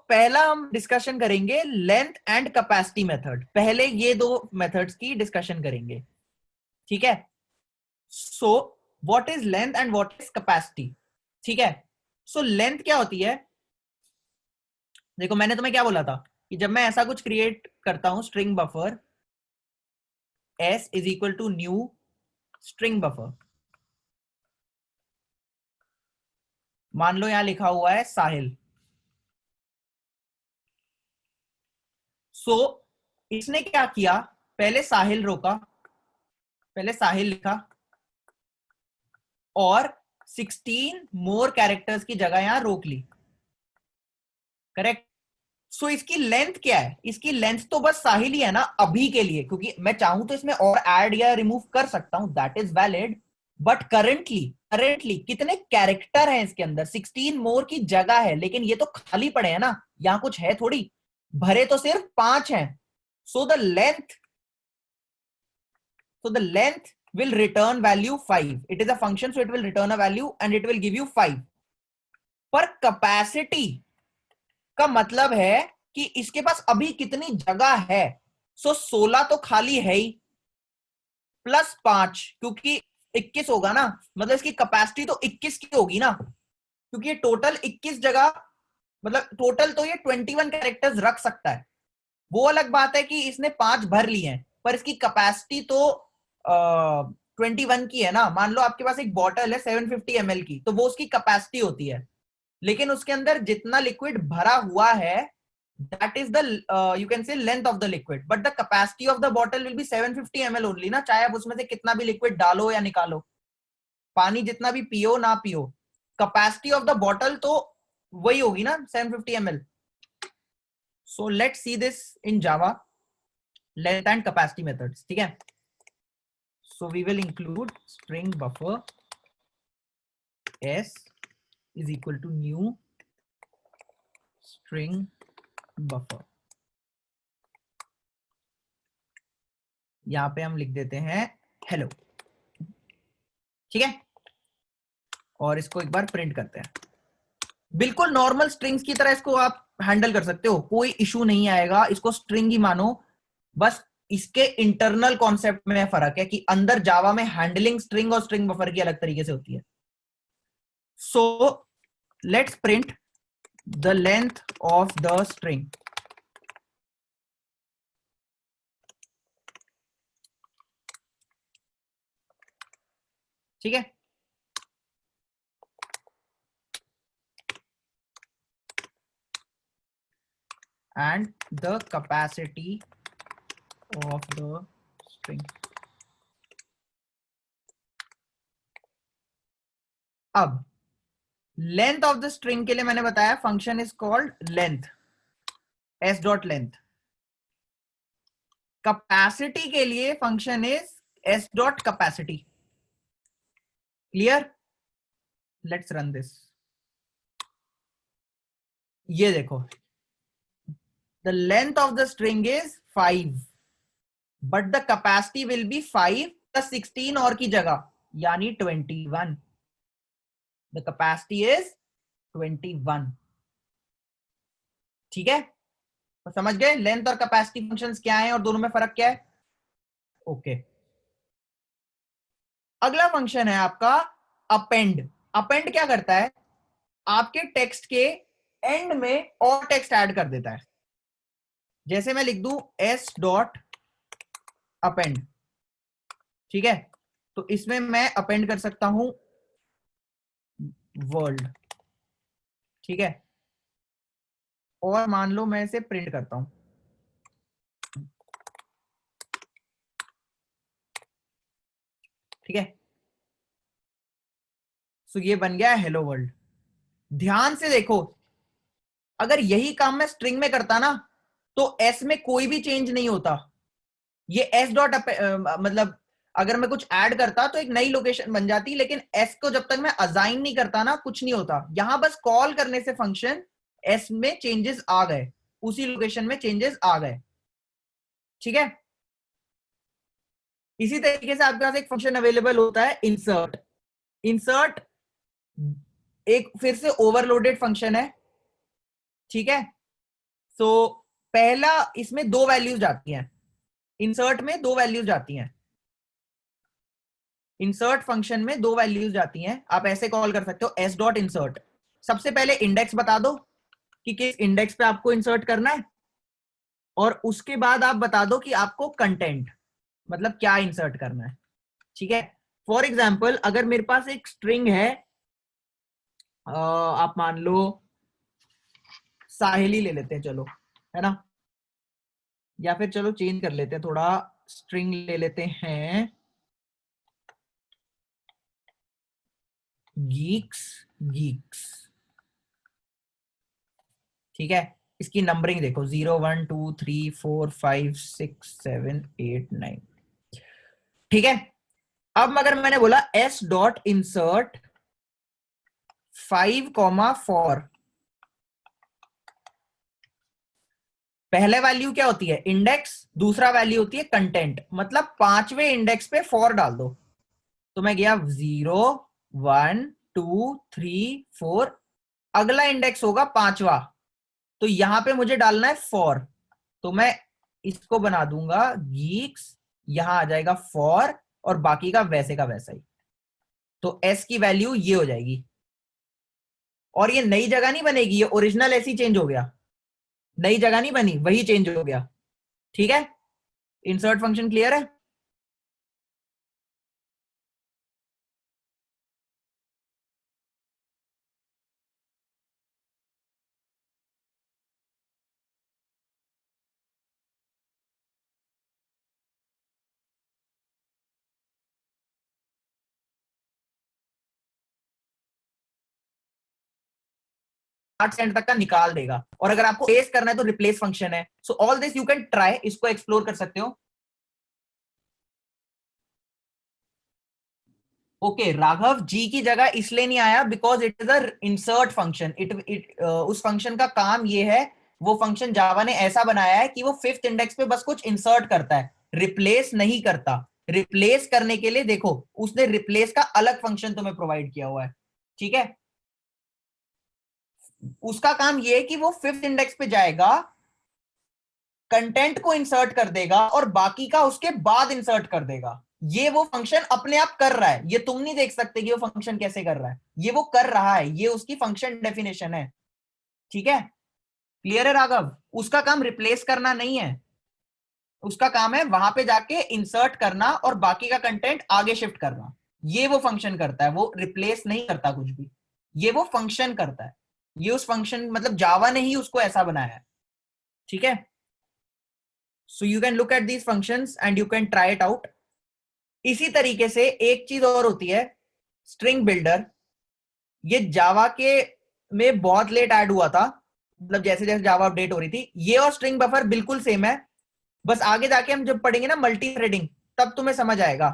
पहला हम डिस्कशन करेंगे लेंथ एंड कैपेसिटी मेथड, पहले ये दो मेथड्स की डिस्कशन करेंगे, ठीक है। So what is length and what is capacity, ठीक है। लेंथ क्या होती है, देखो मैंने तुम्हें क्या बोला था कि जब मैं ऐसा कुछ क्रिएट करता हूं, string buffer s is equal to new string buffer, मान लो यहां लिखा हुआ है साहिल। इसने क्या किया, पहले साहिल रोका, पहले साहिल लिखा, और 16 मोर कैरेक्टर्स की जगह यहां रोक ली, करेक्ट। इसकी लेंथ क्या है, इसकी लेंथ तो बस साहिल ही है ना अभी के लिए, क्योंकि मैं चाहूं तो इसमें और ऐड या रिमूव कर सकता हूं, that is valid. But currently currently कितने कैरेक्टर हैं इसके अंदर, 16 मोर की जगह है, लेकिन ये तो खाली पड़े हैं ना, यहां कुछ है थोड़ी, भरे तो सिर्फ 5 हैं। So the length so the length will return value 5, it is a function, so it will return a value and it will give you 5। पर कैपेसिटी का मतलब है कि इसके पास अभी कितनी जगह है, 16 तो खाली है ही, प्लस 5, क्योंकि 21 होगा ना, मतलब इसकी कैपेसिटी तो 21 की होगी ना, क्योंकि ये टोटल 21 जगह, मतलब टोटल तो ये 21 कैरेक्टर्स रख सकता है। वो अलग बात है कि इसने 5 भर लिए हैं, पर इसकी कैपेसिटी तो 21 की है ना। मान लो आपके पास एक बॉटल है 750 ml की, तो वो उसकी कैपेसिटी होती है, लेकिन उसके अंदर जितना लिक्विड भरा हुआ है, that is the you can say length of the liquid, but the capacity of the bottle will be 750 ml only ना, चाहे आप उसमें से कितना भी लिक्विड डालो या निकालो, पानी जितना भी पियो ना पियो, कैपेसिटी ऑफ द बॉटल तो वही होगी ना 750 ml. So let's see this in Java length and capacity methods. ठीक है, so we will include string buffer s is equal to new string buffer. यहां पे हम लिख देते हैं हेलो. ठीक है, और इसको एक बार प्रिंट करते हैं. बिल्कुल नॉर्मल स्ट्रिंग्स की तरह इसको आप हैंडल कर सकते हो, कोई इशू नहीं आएगा. इसको स्ट्रिंग ही मानो. बस इसके इंटरनल कॉन्सेप्ट में फर्क है कि अंदर जावा में हैंडलिंग स्ट्रिंग और स्ट्रिंग बफर की अलग तरीके से होती है. So let's print the length of the string. ठीक है, and the capacity of the string. अब लेंथ ऑफ द स्ट्रिंग के लिए मैंने बताया function is called length, s dot length. Capacity के लिए function is s dot capacity. Clear? Let's run this. ये देखो, the length of the string is 5 but the capacity will be 5 plus 16 और की जगह यानी 21. the capacity is 21. ठीक है, तो समझ गए लेंथ और कैपेसिटी फंक्शंस क्या हैं और दोनों में फर्क क्या है. ओके, अगला फंक्शन है आपका अपेंड. अपेंड क्या करता है, आपके टेक्स्ट के एंड में और टेक्स्ट ऐड कर देता है. जैसे मैं लिख दूं s डॉट अपेंड. ठीक है, तो इसमें मैं अपेंड कर सकता हूं वर्ल्ड. ठीक है, और मान लो मैं इसे प्रिंट करता हूं. ठीक है, सो ये बन गया हेलो वर्ल्ड. ध्यान से देखो, अगर यही काम मैं स्ट्रिंग में करता ना तो एस में कोई भी चेंज नहीं होता. ये एस डॉट मतलब अगर मैं कुछ ऐड करता तो एक नई लोकेशन बन जाती, लेकिन एस को जब तक मैं असाइन नहीं करता ना कुछ नहीं होता. यहां बस कॉल करने से फंक्शन एस में चेंजेस आ गए, उसी लोकेशन में चेंजेस आ गए. ठीक है, इसी तरीके से आपके पास एक फंक्शन अवेलेबल होता है इंसर्ट. इंसर्ट एक फिर से ओवरलोडेड फंक्शन है. ठीक है, सो पहला इसमें दो वैल्यूज आती हैं. इंसर्ट में दो वैल्यूज आती हैं. इंसर्ट फंक्शन में दो वैल्यूज आती हैं. आप ऐसे कॉल कर सकते हो एस डॉट इंसर्ट. सबसे पहले इंडेक्स बता दो कि किस इंडेक्स पे आपको इंसर्ट करना है, और उसके बाद आप बता दो कि आपको कंटेंट मतलब क्या इंसर्ट करना है. ठीक है, फॉर एग्जाम्पल अगर मेरे पास एक स्ट्रिंग है, आप मान लो साहेली ले लेते हैं, चलो, है ना, या फिर चलो चेंज कर लेते हैं थोड़ा, स्ट्रिंग ले लेते हैं गीक्स. गीक्स. ठीक है, इसकी नंबरिंग देखो 0 1 2 3 4 5 6 7 8 9. ठीक है, अब अगर मैंने बोला s डॉट इंसर्ट 5, 4, पहले वैल्यू क्या होती है इंडेक्स, दूसरा वैल्यू होती है कंटेंट. मतलब पांचवें इंडेक्स पे 4 डाल दो. तो मैं गया 0 1 2 3 4, अगला इंडेक्स होगा पांचवा, तो यहां पे मुझे डालना है 4. तो मैं इसको बना दूंगा गीक्स, यहां आ जाएगा 4 और बाकी का वैसा ही. तो s की वैल्यू ये हो जाएगी, और ये नई जगह नहीं बनेगी, ये ओरिजिनल ऐसी चेंज हो गया, नई जगह नहीं बनी, वही चेंज हो गया. ठीक है, इंसर्ट फंक्शन क्लियर है. स्टार्ट से एंड तक का निकाल देगा। और अगर आपको रिप्लेस करना है तो रिप्लेस फंक्शन है। So all this you can try, इसको एक्सप्लोर कर सकते हो। ओके, राघव जी की जगह इसलिए नहीं आया because it is a insert function. It उस फंक्शन का काम ये है, वो फंक्शन जावा ने ऐसा बनाया है कि वो फिफ्थ इंडेक्स पे बस कुछ इंसर्ट करता है, रिप्लेस नहीं करता। रिप्लेस करने के लिए देखो, उसने रिप्लेस का अलग फंक्शन तुम्हें प्रोवाइड किया हुआ है, ठीक है। उसका काम ये है कि वो फिफ्थ इंडेक्स पे जाएगा, कंटेंट को इंसर्ट कर देगा और बाकी का उसके बाद इंसर्ट कर देगा। ये वो फंक्शन अपने आप कर रहा है, ये तुम नहीं देख सकते कि वो फंक्शन कैसे कर रहा है, ये वो कर रहा है, ये उसकी फंक्शन डेफिनेशन है, ठीक है। क्लियर है राघव? उसका काम रिप्लेस करना नहीं है, उसका काम है वहां पे जाके इंसर्ट करना और बाकी का कंटेंट आगे शिफ्ट करना। ये वो फंक्शन करता है, वो रिप्लेस नहीं करता कुछ भी, ये वो फंक्शन करता है। ये उस फंक्शन, मतलब जावा ने ही उसको ऐसा बनाया है, ठीक है। सो you can look at these functions and you can try it out. इसी तरीके से एक चीज और होती है, स्ट्रिंग बिल्डर। ये जावा के में बहुत लेट ऐड हुआ था, मतलब जैसे जैसे जावा अपडेट हो रही थी। ये और स्ट्रिंग बफर बिल्कुल सेम है, बस आगे जाके हम जब पढ़ेंगे ना मल्टी थ्रेडिंग, तब तुम्हें समझ आएगा।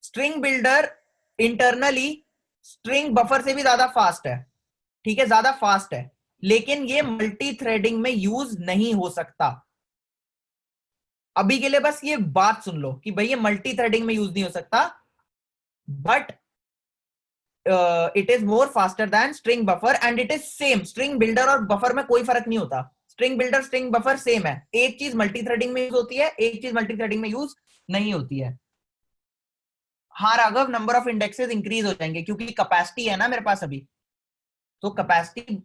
String builder internally string buffer से भी ज्यादा फास्ट है, ठीक है, ज्यादा फास्ट है, लेकिन ये मल्टी थ्रेडिंग में यूज नहीं हो सकता। अभी के लिए बस ये बात सुन लो कि भाई ये मल्टी थ्रेडिंग में यूज नहीं हो सकता, but it is more faster than string buffer and it is same. String builder और बफर में कोई फर्क नहीं होता, string builder string buffer same है। एक चीज मल्टी थ्रेडिंग में यूज होती है, एक चीज मल्टी थ्रेडिंग में यूज नहीं होती है। हाँ Raghav, number of indexes increase हो जाएंगे क्योंकि कैपेसिटी है ना मेरे पास अभी, तो कैपेसिटी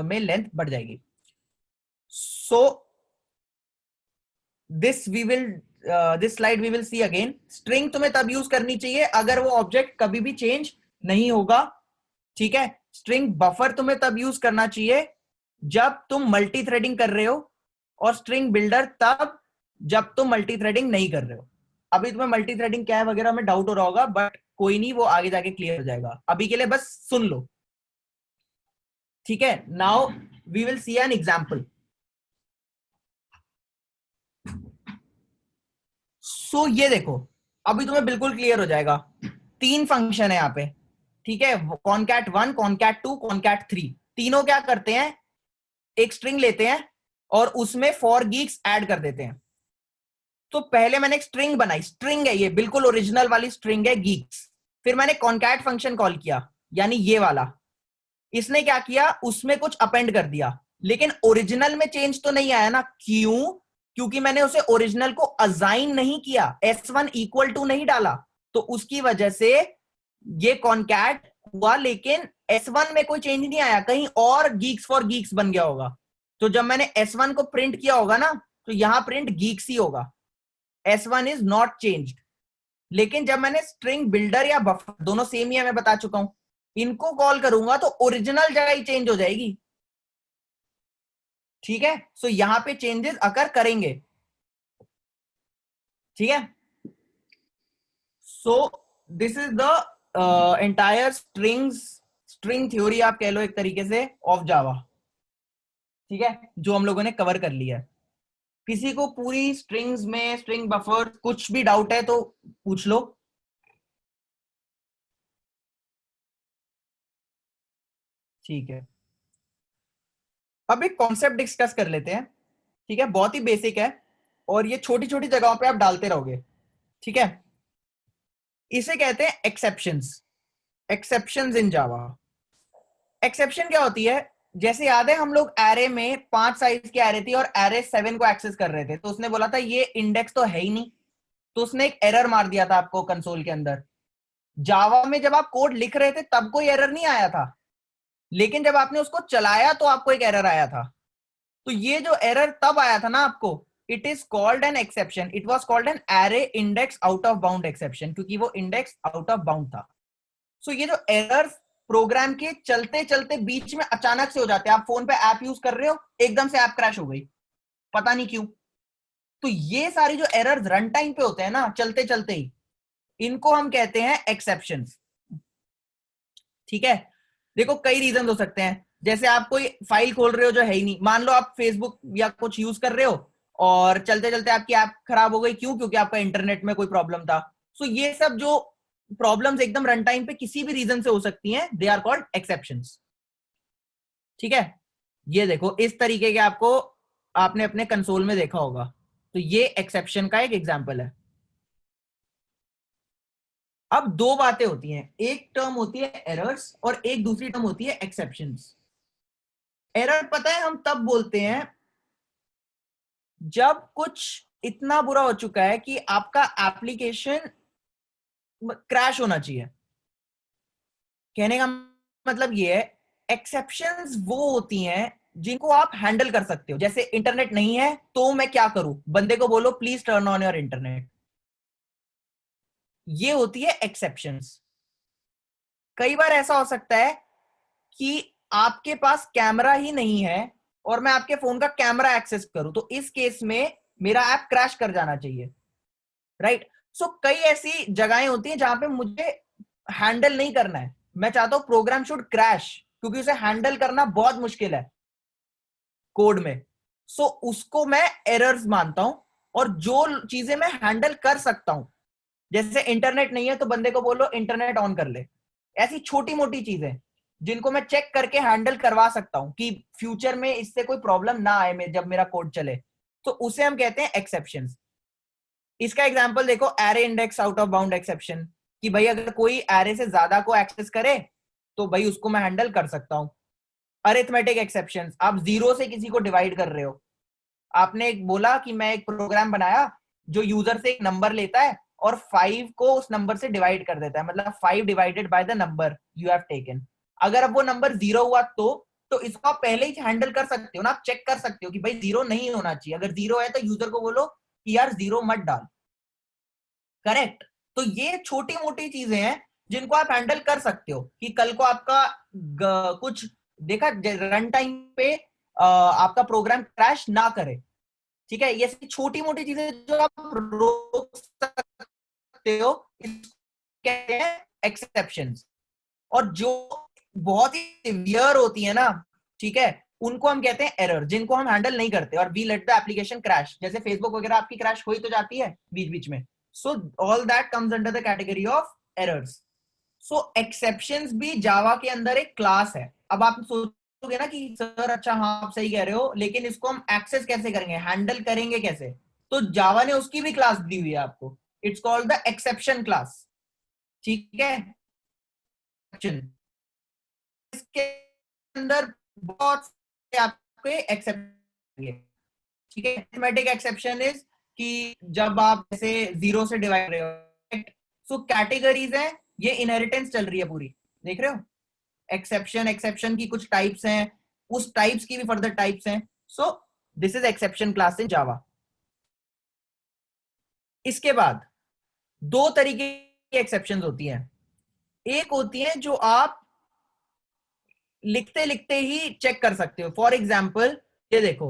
में लेंथ बढ़ जाएगी। So this we will this slide we will see again. String तुम्हें तब यूज करनी चाहिए अगर वो ऑब्जेक्ट कभी भी चेंज नहीं होगा, ठीक है। स्ट्रिंग बफर तुम्हें तब यूज करना चाहिए जब तुम मल्टी थ्रेडिंग कर रहे हो, और स्ट्रिंग बिल्डर तब जब तुम मल्टी थ्रेडिंग नहीं कर रहे हो। अभी तुम्हें मल्टी थ्रेडिंग क्या है वगैरह में डाउट हो रहा होगा, बट कोई नहीं, वो आगे जाके क्लियर हो जाएगा। अभी के लिए बस सुन लो, ठीक है। Now we will see an example. So ये देखो, अभी तुम्हें बिल्कुल क्लियर हो जाएगा। तीन फंक्शन है यहाँ पे, ठीक है, कॉनकैट 1, कॉनकैट 2, कॉनकैट 3। तीनों क्या करते हैं, एक स्ट्रिंग लेते हैं और उसमें फॉर गीक्स ऐड कर देते हैं। तो पहले मैंने एक स्ट्रिंग बनाई, स्ट्रिंग है ये, बिल्कुल ओरिजिनल वाली स्ट्रिंग है गीक्स। फिर मैंने कॉनकैट फंक्शन कॉल किया, यानी ये वाला। इसने क्या किया, उसमें कुछ अपेंड कर दिया, लेकिन ओरिजिनल में चेंज तो नहीं आया ना। क्यों? क्योंकि मैंने उसे ओरिजिनल को असाइन नहीं किया, S1 इक्वल टू नहीं डाला, तो उसकी वजह से ये कॉनकैट हुआ, लेकिन S1 में कोई चेंज नहीं आया, कहीं और गीक्स फॉर गीक्स बन गया होगा। तो जब मैंने S1 को प्रिंट किया होगा ना, तो यहां प्रिंट गीक्स ही होगा, S1 इज नॉट चेंज्ड। लेकिन जब मैंने स्ट्रिंग बिल्डर या बफर, दोनों सेम ही है मैं बता चुका हूं, इनको कॉल करूंगा तो ओरिजिनल जगह ही चेंज हो जाएगी, ठीक है। सो यहां पे चेंजेस अकर करेंगे, ठीक है। सो this is the entire string theory आप कह लो एक तरीके से ऑफ जावा, ठीक है, जो हम लोगों ने कवर कर लिया है। किसी को पूरी स्ट्रिंग्स में, स्ट्रिंग बफर कुछ भी डाउट है तो पूछ लो। ठीक है, अब एक कॉन्सेप्ट डिस्कस कर लेते हैं, ठीक है, बहुत ही बेसिक है और ये छोटी छोटी जगहों पे आप डालते रहोगे, ठीक है। इसे कहते हैं एक्सेप्शंस, एक्सेप्शंस इन जावा। एक्सेप्शन क्या होती है, जैसे याद है हम लोग एरे में 5 साइज की एरे थी और एरे 7 को एक्सेस कर रहे थे, तो उसने बोला था ये इंडेक्स तो है ही नहीं, तो उसने एक एरर मार दिया था आपको कंसोल के अंदर। जावा में जब आप कोड लिख रहे थे तब कोई एरर नहीं आया था, लेकिन जब आपने उसको चलाया तो आपको एक एरर आया था। तो ये जो एरर तब आया था ना आपको, it is called an exception, it was called an array index out of bound exception, क्योंकि वो इंडेक्स आउट ऑफ बाउंड था। सो ये जो एरर्स प्रोग्राम के चलते चलते बीच में अचानक से हो जाते हैं, आप फोन पे ऐप यूज कर रहे हो, एकदम से ऐप क्रैश हो गई, पता नहीं क्यों। तो ये सारी जो एरर्स रन टाइम पे होते हैं ना, चलते चलते ही, इनको हम कहते हैं एक्सेप्शंस, ठीक है। देखो कई रीजन हो सकते हैं, जैसे आप कोई फाइल खोल रहे हो जो है ही नहीं, मान लो आप फेसबुक या कुछ यूज कर रहे हो और चलते चलते आपकी ऐप खराब हो गई, क्यों? क्योंकि आपका इंटरनेट में कोई प्रॉब्लम था। सो ये सब जो प्रॉब्लम्स एकदम रन टाइम पे किसी भी रीजन से हो सकती हैं, दे आर कॉल्ड एक्सेप्शंस। ठीक है, ये देखो इस तरीके के आपको आपने अपने कंसोल में देखा होगा, तो ये एक्सेप्शन का एक एग्जांपल है। अब दो बातें होती हैं, एक टर्म होती है एरर्स और एक दूसरी टर्म होती है एक्सेप्शंस। एरर पता है हम तब बोलते हैं जब कुछ इतना बुरा हो चुका है कि आपका एप्लीकेशन क्रैश होना चाहिए। कहने का मतलब ये है, एक्सेप्शंस वो होती हैं जिनको आप हैंडल कर सकते हो। जैसे इंटरनेट नहीं है तो मैं क्या करूं, बंदे को बोलो please turn on your internet, ये होती है एक्सेप्शंस। कई बार ऐसा हो सकता है कि आपके पास कैमरा ही नहीं है और मैं आपके फोन का कैमरा एक्सेस करूं, तो इस केस में मेरा ऐप क्रैश कर जाना चाहिए, राइट? सो कई ऐसी जगहें होती हैं जहां पे मुझे हैंडल नहीं करना है, मैं चाहता हूं प्रोग्राम शुड क्रैश, क्योंकि उसे हैंडल करना बहुत मुश्किल है कोड में। सो उसको मैं एरर्स मानता हूं। और जो चीजें मैं हैंडल कर सकता हूं, जैसे इंटरनेट नहीं है तो बंदे को बोलो इंटरनेट ऑन कर ले, ऐसी छोटी मोटी चीजें जिनको मैं चेक करके हैंडल करवा सकता हूं कि फ्यूचर में इससे कोई प्रॉब्लम ना आए जब मेरा कोड चले, तो उसे हम कहते हैं एक्सेप्शंस। इसका एग्जांपल देखो, array index out of bound exception, कि भाई अगर कोई एरे से ज्यादा को एक्सेस करे तो भाई उसको मैं हैंडल कर सकता हूं। अरिथमेटिक एक्सेप्शंस, आप जीरो से किसी को डिवाइड कर रहे हो, आपने एक बोला कि मैं एक प्रोग्राम बनाया जो यूजर से एक नंबर लेता है और 5 को उस नंबर से डिवाइड कर देता है, मतलब 5 divided by the number you have taken. अगर अब वो नंबर जीरो हुआ तो इसको आप पहले ही हैंडल कर सकते हो ना, आप चेक कर सकते हो कि भाई जीरो नहीं होना चाहिए, अगर जीरो है तो यूजर को बोलो कि यार जीरो मत डाल। करेक्ट? तो ये छोटी मोटी चीजें हैं जिनको आप हैंडल कर सकते हो कि कल को आपका कुछ देखा रन टाइम पे आपका प्रोग्राम क्रैश ना करे। ठीक है, ये छोटी मोटी चीजें जो आप रोक सकते हो, कहते हैं एक्सेप्शंस। और जो बहुत ही सिवियर होती है ना, ठीक है, उनको हम कहते हैं एरर, जिनको हम हैंडल नहीं करते और we let the application crash. जैसे फेसबुक वगैरह आपकी क्रैश हो ही तो जाती है बीच बीच में। So all that comes under the category of errors. So exceptions भी जावा के अंदर एक क्लास है। अब आप सोचोगे ना कि सर अच्छा हाँ आप सही कह रहे हो, लेकिन इसको हम एक्सेस कैसे करेंगे, हैंडल करेंगे कैसे? तो जावा ने उसकी भी क्लास दी हुई है आपको, it's called the exception class. ठीक है, इसके अंदर बहुत से आपके एक्सेप्शन, ठीक है। मैथमेटिक एक्सेप्शन इज कि जब आप जैसे जीरो से डिवाइड रहे हो, सो कैटेगरीज है, ये इनहेरिटेंस चल रही है पूरी, देख रहे हो? एक्सेप्शन, एक्सेप्शन की कुछ टाइप्स हैं, उस टाइप्स की भी फर्दर टाइप्स हैं। So this is exception class in Java. इसके बाद दो तरीके की एक्सेप्शन होती हैं। एक होती है जो आप लिखते लिखते ही चेक कर सकते हो। फॉर एग्जाम्पल ये देखो,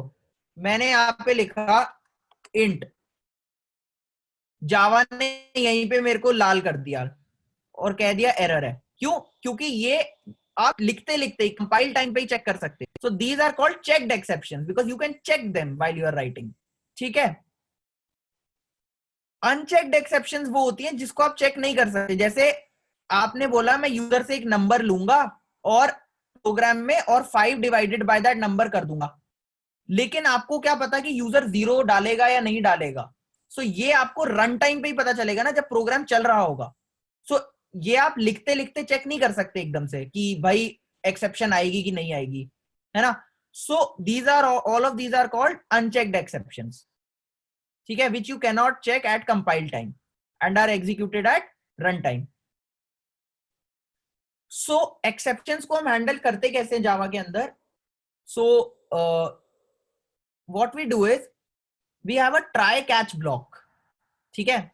मैंने यहाँ पे लिखा इंट, जावा ने यहीं पे मेरे को लाल कर दिया और कह दिया एरर है। क्यों? क्योंकि ये आप लिखते लिखते ही कंपाइल टाइम पे ही चेक कर सकते हैं। So these are called checked exceptions because you can check them while you are writing. ठीक है, अनचेक्ड एक्सेप्शंस वो होती हैं जिसको आप चेक नहीं कर सकते। जैसे आपने बोला मैं यूजर से एक नंबर लूंगा और प्रोग्राम में और 5 डिवाइडेड बाय दैट नंबर कर दूंगा, लेकिन आपको क्या पता कि यूजर जीरो डालेगा या नहीं डालेगा? सो ये आपको रन टाइम पे ही पता चलेगा ना, जब प्रोग्राम चल रहा होगा। सो ये आप लिखते लिखते चेक नहीं कर सकते एकदम से कि भाई एक्सेप्शन आएगी कि नहीं आएगी, है ना? So these are all of these are called unchecked exceptions. ठीक है, which you cannot check at compile time and are executed at run time. So exceptions को हम हैंडल करते कैसे जावा के अंदर? So what we do is we have a try catch block. ठीक है,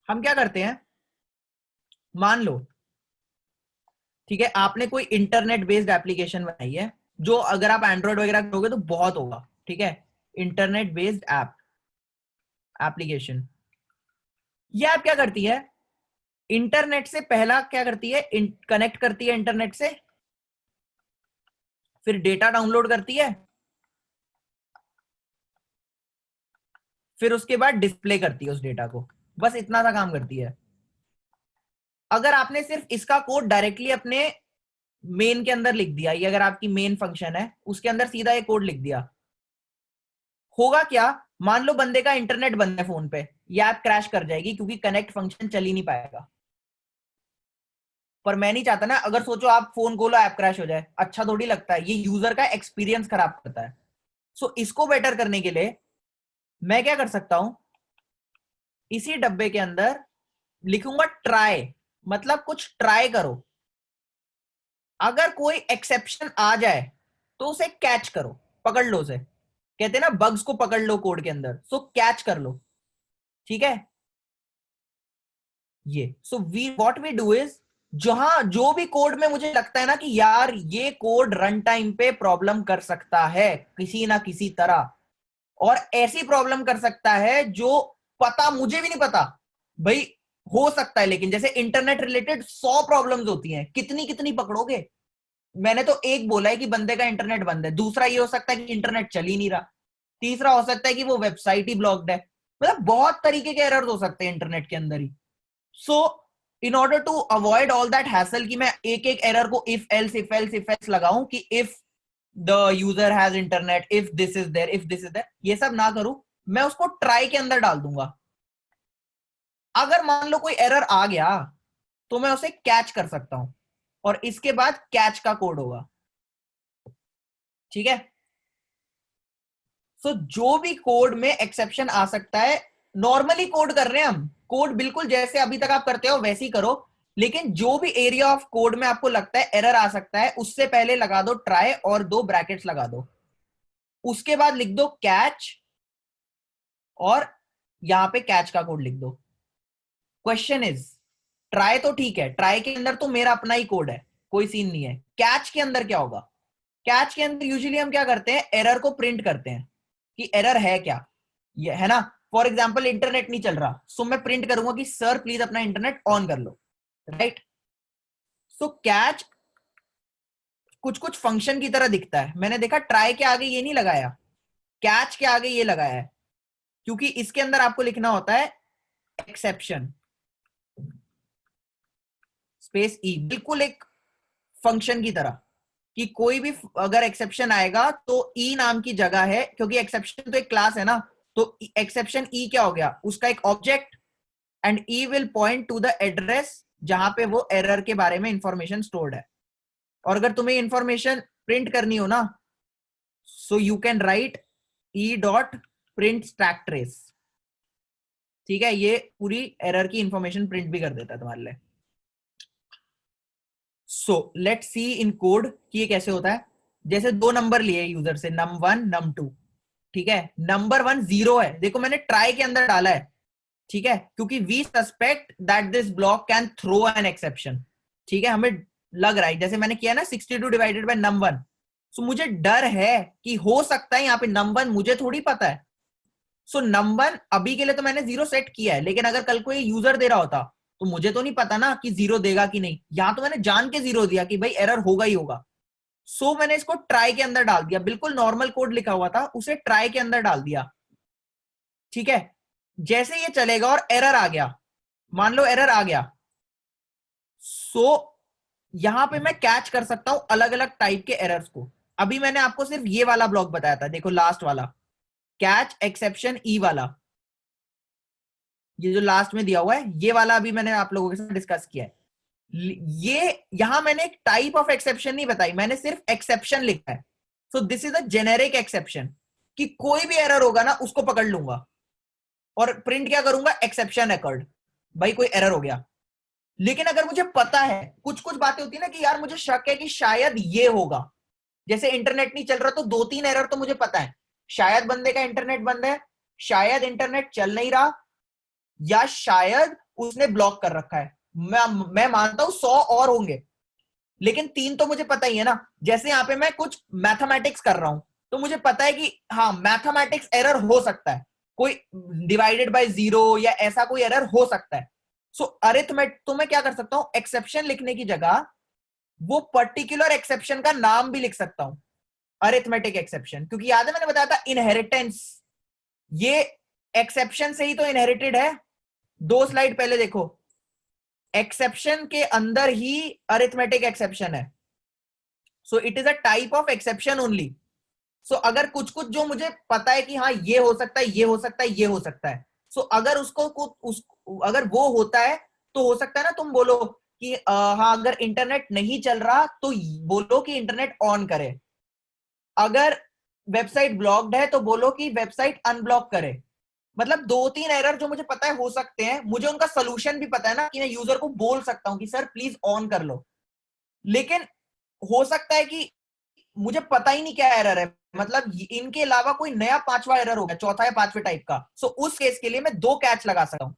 हम क्या करते हैं, मान लो ठीक है आपने कोई इंटरनेट बेस्ड एप्लीकेशन बनाई है, जो अगर आप एंड्रॉइड वगैरह करोगे तो बहुत होगा। ठीक है, इंटरनेट बेस्ड ऐप एप्लीकेशन, ये ऐप क्या करती है, इंटरनेट से पहला क्या करती है, कनेक्ट करती है इंटरनेट से, फिर डेटा डाउनलोड करती है, फिर उसके बाद डिस्प्ले करती है उस डेटा को। बस इतना सा काम करती है। अगर आपने सिर्फ इसका कोड डायरेक्टली अपने मेन के अंदर लिख दिया, ये अगर आपकी मेन फंक्शन है उसके अंदर सीधा ये कोड लिख दिया, होगा क्या? मान लो बंदे का इंटरनेट बंद है फोन पे, ये ऐप क्रैश कर जाएगी क्योंकि कनेक्ट फंक्शन चल ही नहीं पाएगा। पर मैं नहीं चाहता ना, अगर सोचो आप फोन खोलो ऐप क्रैश हो जाए, अच्छा थोड़ी लगता है, ये यूजर का एक्सपीरियंस खराब करता है। सो इसको बेटर करने के लिए मैं क्या कर सकता हूं, इसी डब्बे के अंदर लिखूंगा ट्राई, मतलब कुछ ट्राई करो। अगर कोई एक्सेप्शन आ जाए तो उसे कैच करो, पकड़ लो उसे, कहते हैं ना बग्स को पकड़ लो कोड के अंदर, सो कैच कर लो। ठीक है, ये so we what we do is, जहां जो भी कोड में मुझे लगता है ना कि यार ये कोड रन टाइम पे प्रॉब्लम कर सकता है किसी ना किसी तरह, और ऐसी प्रॉब्लम कर सकता है जो पता मुझे भी नहीं पता भाई, हो सकता है, लेकिन जैसे इंटरनेट रिलेटेड 100 प्रॉब्लम्स होती हैं, कितनी कितनी पकड़ोगे? मैंने तो एक बोला है कि बंदे का इंटरनेट बंद है, दूसरा ये हो सकता है कि इंटरनेट चल ही नहीं रहा, तीसरा हो सकता है कि वो वेबसाइट ही ब्लॉक्ड है। मतलब बहुत तरीके के एरर्स हो सकते हैं इंटरनेट के अंदर ही। So in order to avoid all that hassle कि मैं एक एक एरर को इफ एल्स लगाऊं कि if the user has internet, if this is there, if this is there, ये सब ना करूं, मैं उसको ट्राई के अंदर डाल दूंगा। अगर मान लो कोई एरर आ गया तो मैं उसे कैच कर सकता हूं, और इसके बाद कैच का कोड होगा। ठीक है, सो जो भी कोड में एक्सेप्शन आ सकता है, नॉर्मली कोड कर रहे हैं हम, कोड बिल्कुल जैसे अभी तक आप करते हो वैसे ही करो, लेकिन जो भी एरिया ऑफ कोड में आपको लगता है एरर आ सकता है, उससे पहले लगा दो ट्राई और दो ब्रैकेट्स लगा दो, उसके बाद लिख दो कैच, और यहां पे कैच का कोड लिख दो। क्वेश्चन इज, ट्राई तो ठीक है, ट्राई के अंदर तो मेरा अपना ही कोड है, कोई सीन नहीं है। कैच के अंदर क्या होगा? कैच के अंदर यूजुअली हम क्या करते हैं, एरर को प्रिंट करते हैं कि एरर है क्या, ये है ना। फॉर एग्जाम्पल इंटरनेट नहीं चल रहा, सो मैं प्रिंट करूंगा कि सर प्लीज अपना इंटरनेट ऑन कर लो, राइट। सो कैच कुछ कुछ फंक्शन की तरह दिखता है, मैंने देखा ट्राई के आगे ये नहीं लगाया, कैच के आगे ये लगाया है, क्योंकि इसके अंदर आपको लिखना होता है एक्सेप्शन स्पेस ई, बिल्कुल एक फंक्शन की तरह, कि कोई भी अगर एक्सेप्शन आएगा तो ई नाम की जगह है, क्योंकि एक्सेप्शन तो एक क्लास है ना, तो एक्सेप्शन ई क्या हो गया, उसका एक object, and E will point two the address जहां पे वो एरर के बारे में इंफॉर्मेशन स्टोर्ड है। और अगर तुम्हें इंफॉर्मेशन प्रिंट करनी हो ना, सो you can write E dot print stack trace. ठीक है, ये पूरी एरर की इंफॉर्मेशन प्रिंट भी कर देता है तुम्हारे लिए। सो लेट सी इन कोड कि ये कैसे होता है। जैसे दो नंबर लिए यूजर से, num1 num2, ठीक है, नंबर 1 0 है, देखो मैंने ट्राई के अंदर डाला है, ठीक है, क्योंकि we suspect that this block can throw an exception. ठीक है, हमें लग रहा है, जैसे मैंने किया ना 62 डिवाइडेड बाय num1, सो मुझे डर है कि हो सकता है यहाँ पे num1, मुझे थोड़ी पता है। सो num1 अभी के लिए तो मैंने 0 सेट किया है, लेकिन अगर कल को ये यूजर दे रहा होता तो मुझे तो नहीं पता ना कि 0 देगा कि नहीं, यहां तो मैंने जान के 0 दिया कि भाई एरर होगा ही होगा। सो मैंने इसको ट्राई के अंदर डाल दिया, बिल्कुल नॉर्मल कोड लिखा हुआ था उसे ट्राई के अंदर डाल दिया। ठीक है, जैसे ये चलेगा और एरर आ गया, मान लो एरर आ गया, सो यहां पे मैं कैच कर सकता हूं अलग अलग टाइप के एरर्स को। अभी मैंने आपको सिर्फ ये वाला ब्लॉक बताया था, देखो लास्ट वाला कैच एक्सेप्शन ई वाला, ये जो लास्ट में दिया हुआ है ये वाला अभी मैंने आप लोगों के साथ डिस्कस किया है। ये यहां मैंने एक टाइप ऑफ एक्सेप्शन नहीं बताई, मैंने सिर्फ एक्सेप्शन लिखा है। सो this is a generic exception, कि कोई भी एरर होगा ना उसको पकड़ लूंगा और प्रिंट क्या करूंगा, एक्सेप्शन अकर्ड, भाई कोई एरर हो गया। लेकिन अगर मुझे पता है, कुछ कुछ बातें होती है ना कि यार मुझे शक है कि शायद ये होगा, जैसे इंटरनेट नहीं चल रहा तो दो तीन एरर तो मुझे पता है, शायद बंदे का इंटरनेट बंद है, शायद इंटरनेट चल नहीं रहा, या शायद उसने ब्लॉक कर रखा है। मैं मानता हूं 100 और होंगे, लेकिन तीन तो मुझे पता ही है ना। जैसे यहाँ पे मैं कुछ मैथमेटिक्स कर रहा हूं, तो मुझे पता है कि हाँ मैथमेटिक्स एरर हो सकता है, कोई डिवाइडेड बाय 0 या ऐसा कोई एरर हो सकता है। सो अरिथमेटिक तो मैं क्या कर सकता हूं, एक्सेप्शन लिखने की जगह वो पर्टिकुलर एक्सेप्शन का नाम भी लिख सकता हूं, अरिथमेटिक एक्सेप्शन, क्योंकि याद है मैंने बताया था इनहेरिटेंस, ये एक्सेप्शन से ही तो इनहेरिटेड है। 2 स्लाइड पहले देखो, एक्सेप्शन के अंदर ही अरिथमेटिक एक्सेप्शन है, so it is a type of exception only. So अगर कुछ कुछ जो मुझे पता है कि हाँ ये हो सकता है, ये हो सकता है, ये हो सकता है, सो अगर अगर वो होता है तो हो सकता है ना, तुम बोलो कि हाँ अगर इंटरनेट नहीं चल रहा तो बोलो कि इंटरनेट ऑन करे, अगर वेबसाइट ब्लॉक्ड है तो बोलो कि वेबसाइट अनब्लॉक करे। मतलब 2-3 एरर जो मुझे पता है हो सकते हैं, मुझे उनका सोल्यूशन भी पता है ना, कि मैं यूजर को बोल सकता हूं कि सर प्लीज ऑन कर लो। लेकिन हो सकता है कि मुझे पता ही नहीं क्या एरर है, मतलब इनके अलावा कोई नया 5वां एरर हो गया, चौथा या 5वें टाइप का। सो उस केस के लिए मैं 2 कैच लगा सकता हूं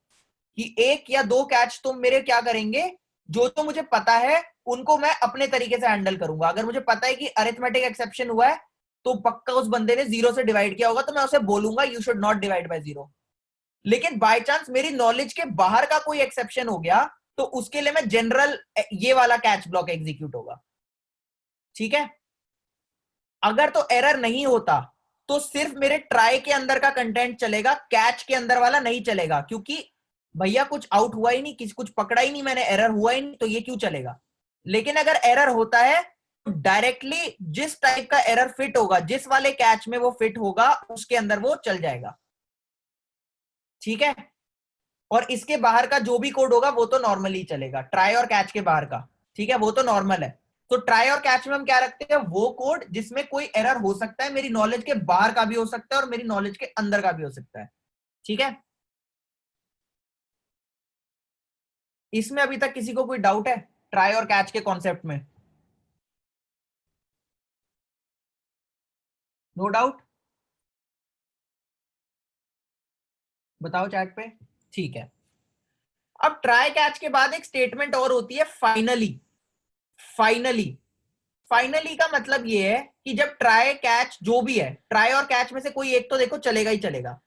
कि 1 या 2 कैच तुम मेरे क्या करेंगे, जो तो मुझे पता है उनको मैं अपने तरीके से हैंडल करूंगा। अगर मुझे पता है कि अरिथमेटिक एक्सेप्शन हुआ है तो पक्का उस बंदे ने 0 से डिवाइड किया होगा, तो मैं उसे बोलूंगा you should not divide by 0। लेकिन बाय चांस मेरी नॉलेज के बाहर का कोई एक्सेप्शन हो गया तो उसके लिए मैं जनरल ये वाला कैच ब्लॉक एग्जीक्यूट होगा। ठीक है, अगर तो एरर नहीं होता तो सिर्फ मेरे ट्राई के अंदर का कंटेंट चलेगा, कैच के अंदर वाला नहीं चलेगा, क्योंकि भैया कुछ आउट हुआ ही नहीं, किसी कुछ पकड़ा ही नहीं मैंने, एरर हुआ ही नहीं, तो ये क्यों चलेगा। लेकिन अगर एरर होता है तो डायरेक्टली जिस टाइप का एरर फिट होगा, जिस वाले कैच में वो फिट होगा उसके अंदर वो चल जाएगा। ठीक है, और इसके बाहर का जो भी कोड होगा वो तो नॉर्मली चलेगा, ट्राई और कैच के बाहर का। ठीक है, वो तो नॉर्मल है। तो ट्राई और कैच में हम क्या रखते हैं, वो कोड जिसमें कोई एरर हो सकता है, मेरी नॉलेज के बाहर का भी हो सकता है और मेरी नॉलेज के अंदर का भी हो सकता है। ठीक है, इसमें अभी तक किसी को कोई डाउट है ट्राई और कैच के कॉन्सेप्ट में? नो डाउट, बताओ चैट पे। ठीक है, अब ट्राई कैच के बाद एक स्टेटमेंट और होती है, फाइनली। फाइनली, फाइनली का मतलब ये है कि जब ट्राई कैच जो भी है, ट्राई और कैच में से कोई एक तो देखो चलेगा ही चलेगा।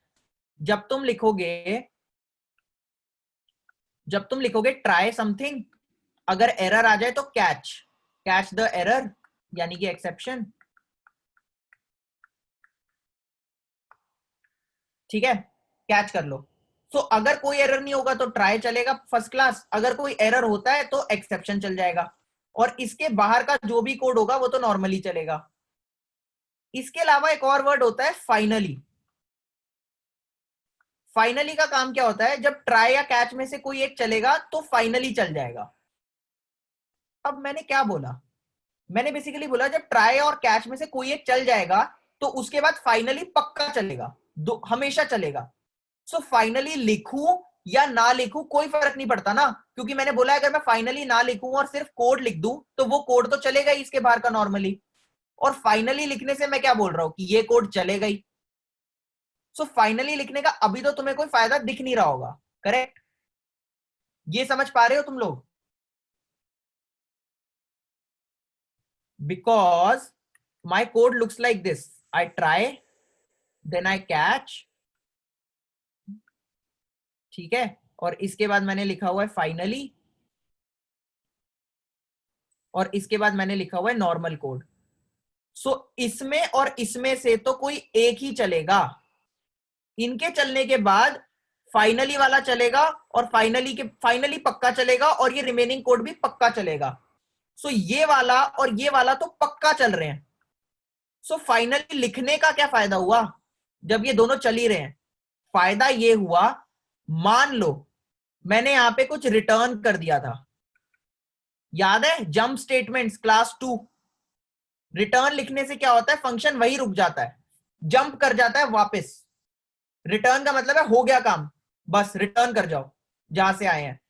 जब तुम लिखोगे जब तुम लिखोगे ट्राई समथिंग, अगर एरर आ जाए तो कैच, कैच द एरर, यानी कि एक्सेप्शन। ठीक है, कैच कर लो। तो अगर कोई एरर नहीं होगा तो ट्राई चलेगा फर्स्ट क्लास, अगर कोई एरर होता है तो एक्सेप्शन चल जाएगा, और इसके बाहर का जो भी कोड होगा वो तो नॉर्मली चलेगा। इसके अलावा एक और वर्ड होता है फाइनली। फाइनली का काम क्या होता है, जब ट्राई या कैच में से कोई एक चलेगा तो फाइनली चल जाएगा। अब मैंने क्या बोला, मैंने बेसिकली बोला जब ट्राई और कैच में से कोई एक चल जाएगा तो उसके बाद फाइनली पक्का चलेगा, हमेशा चलेगा। सो फाइनली लिखूं या ना लिखूं कोई फर्क नहीं पड़ता ना, क्योंकि मैंने बोला अगर मैं फाइनली ना लिखूं और सिर्फ कोड लिख दूं तो वो कोड तो चलेगा ही इसके बाहर का नॉर्मली, और फाइनली लिखने से मैं क्या बोल रहा हूं कि ये कोड चलेगा ही। सो फाइनली लिखने का अभी तो तुम्हें कोई फायदा दिख नहीं रहा होगा, करेक्ट? ये समझ पा रहे हो तुम लोग? Because my code looks like this, I try, then I catch, ठीक है, और इसके बाद मैंने लिखा हुआ है फाइनली, और इसके बाद मैंने लिखा हुआ है नॉर्मल कोड। सो इसमें और इसमें से तो कोई एक ही चलेगा, इनके चलने के बाद फाइनली वाला चलेगा, और फाइनली पक्का चलेगा, और ये रिमेनिंग कोड भी पक्का चलेगा। सो ये वाला और ये वाला तो पक्का चल रहे हैं। सो फाइनली लिखने का क्या फायदा हुआ जब ये दोनों चल ही रहे हैं? फायदा ये हुआ, मान लो मैंने यहां पे कुछ रिटर्न कर दिया था, याद है जंप स्टेटमेंट्स क्लास 2। रिटर्न लिखने से क्या होता है, फंक्शन वही रुक जाता है, जंप कर जाता है वापस। रिटर्न का मतलब है हो गया काम, बस रिटर्न कर जाओ जहां से आए हैं।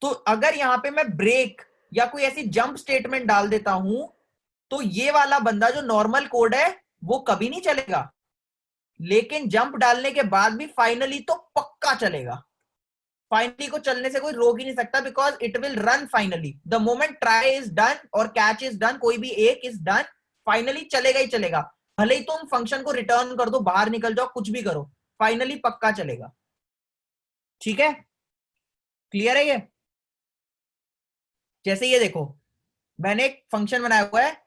तो अगर यहां पे मैं ब्रेक या कोई ऐसी जंप स्टेटमेंट डाल देता हूं तो ये वाला बंदा जो नॉर्मल कोड है वो कभी नहीं चलेगा, लेकिन जंप डालने के बाद भी फाइनली तो पक्का चलेगा। फाइनली को चलने से कोई रोक ही नहीं सकता, because it will run finally the moment try is done और कैच इज डन, कोई भी एक इज डन, फाइनली चलेगा ही चलेगा। भले ही तुम फंक्शन को रिटर्न कर दो, बाहर निकल जाओ, कुछ भी करो, फाइनली पक्का चलेगा। ठीक है, क्लियर है ये? जैसे ये देखो, मैंने एक फंक्शन बनाया हुआ है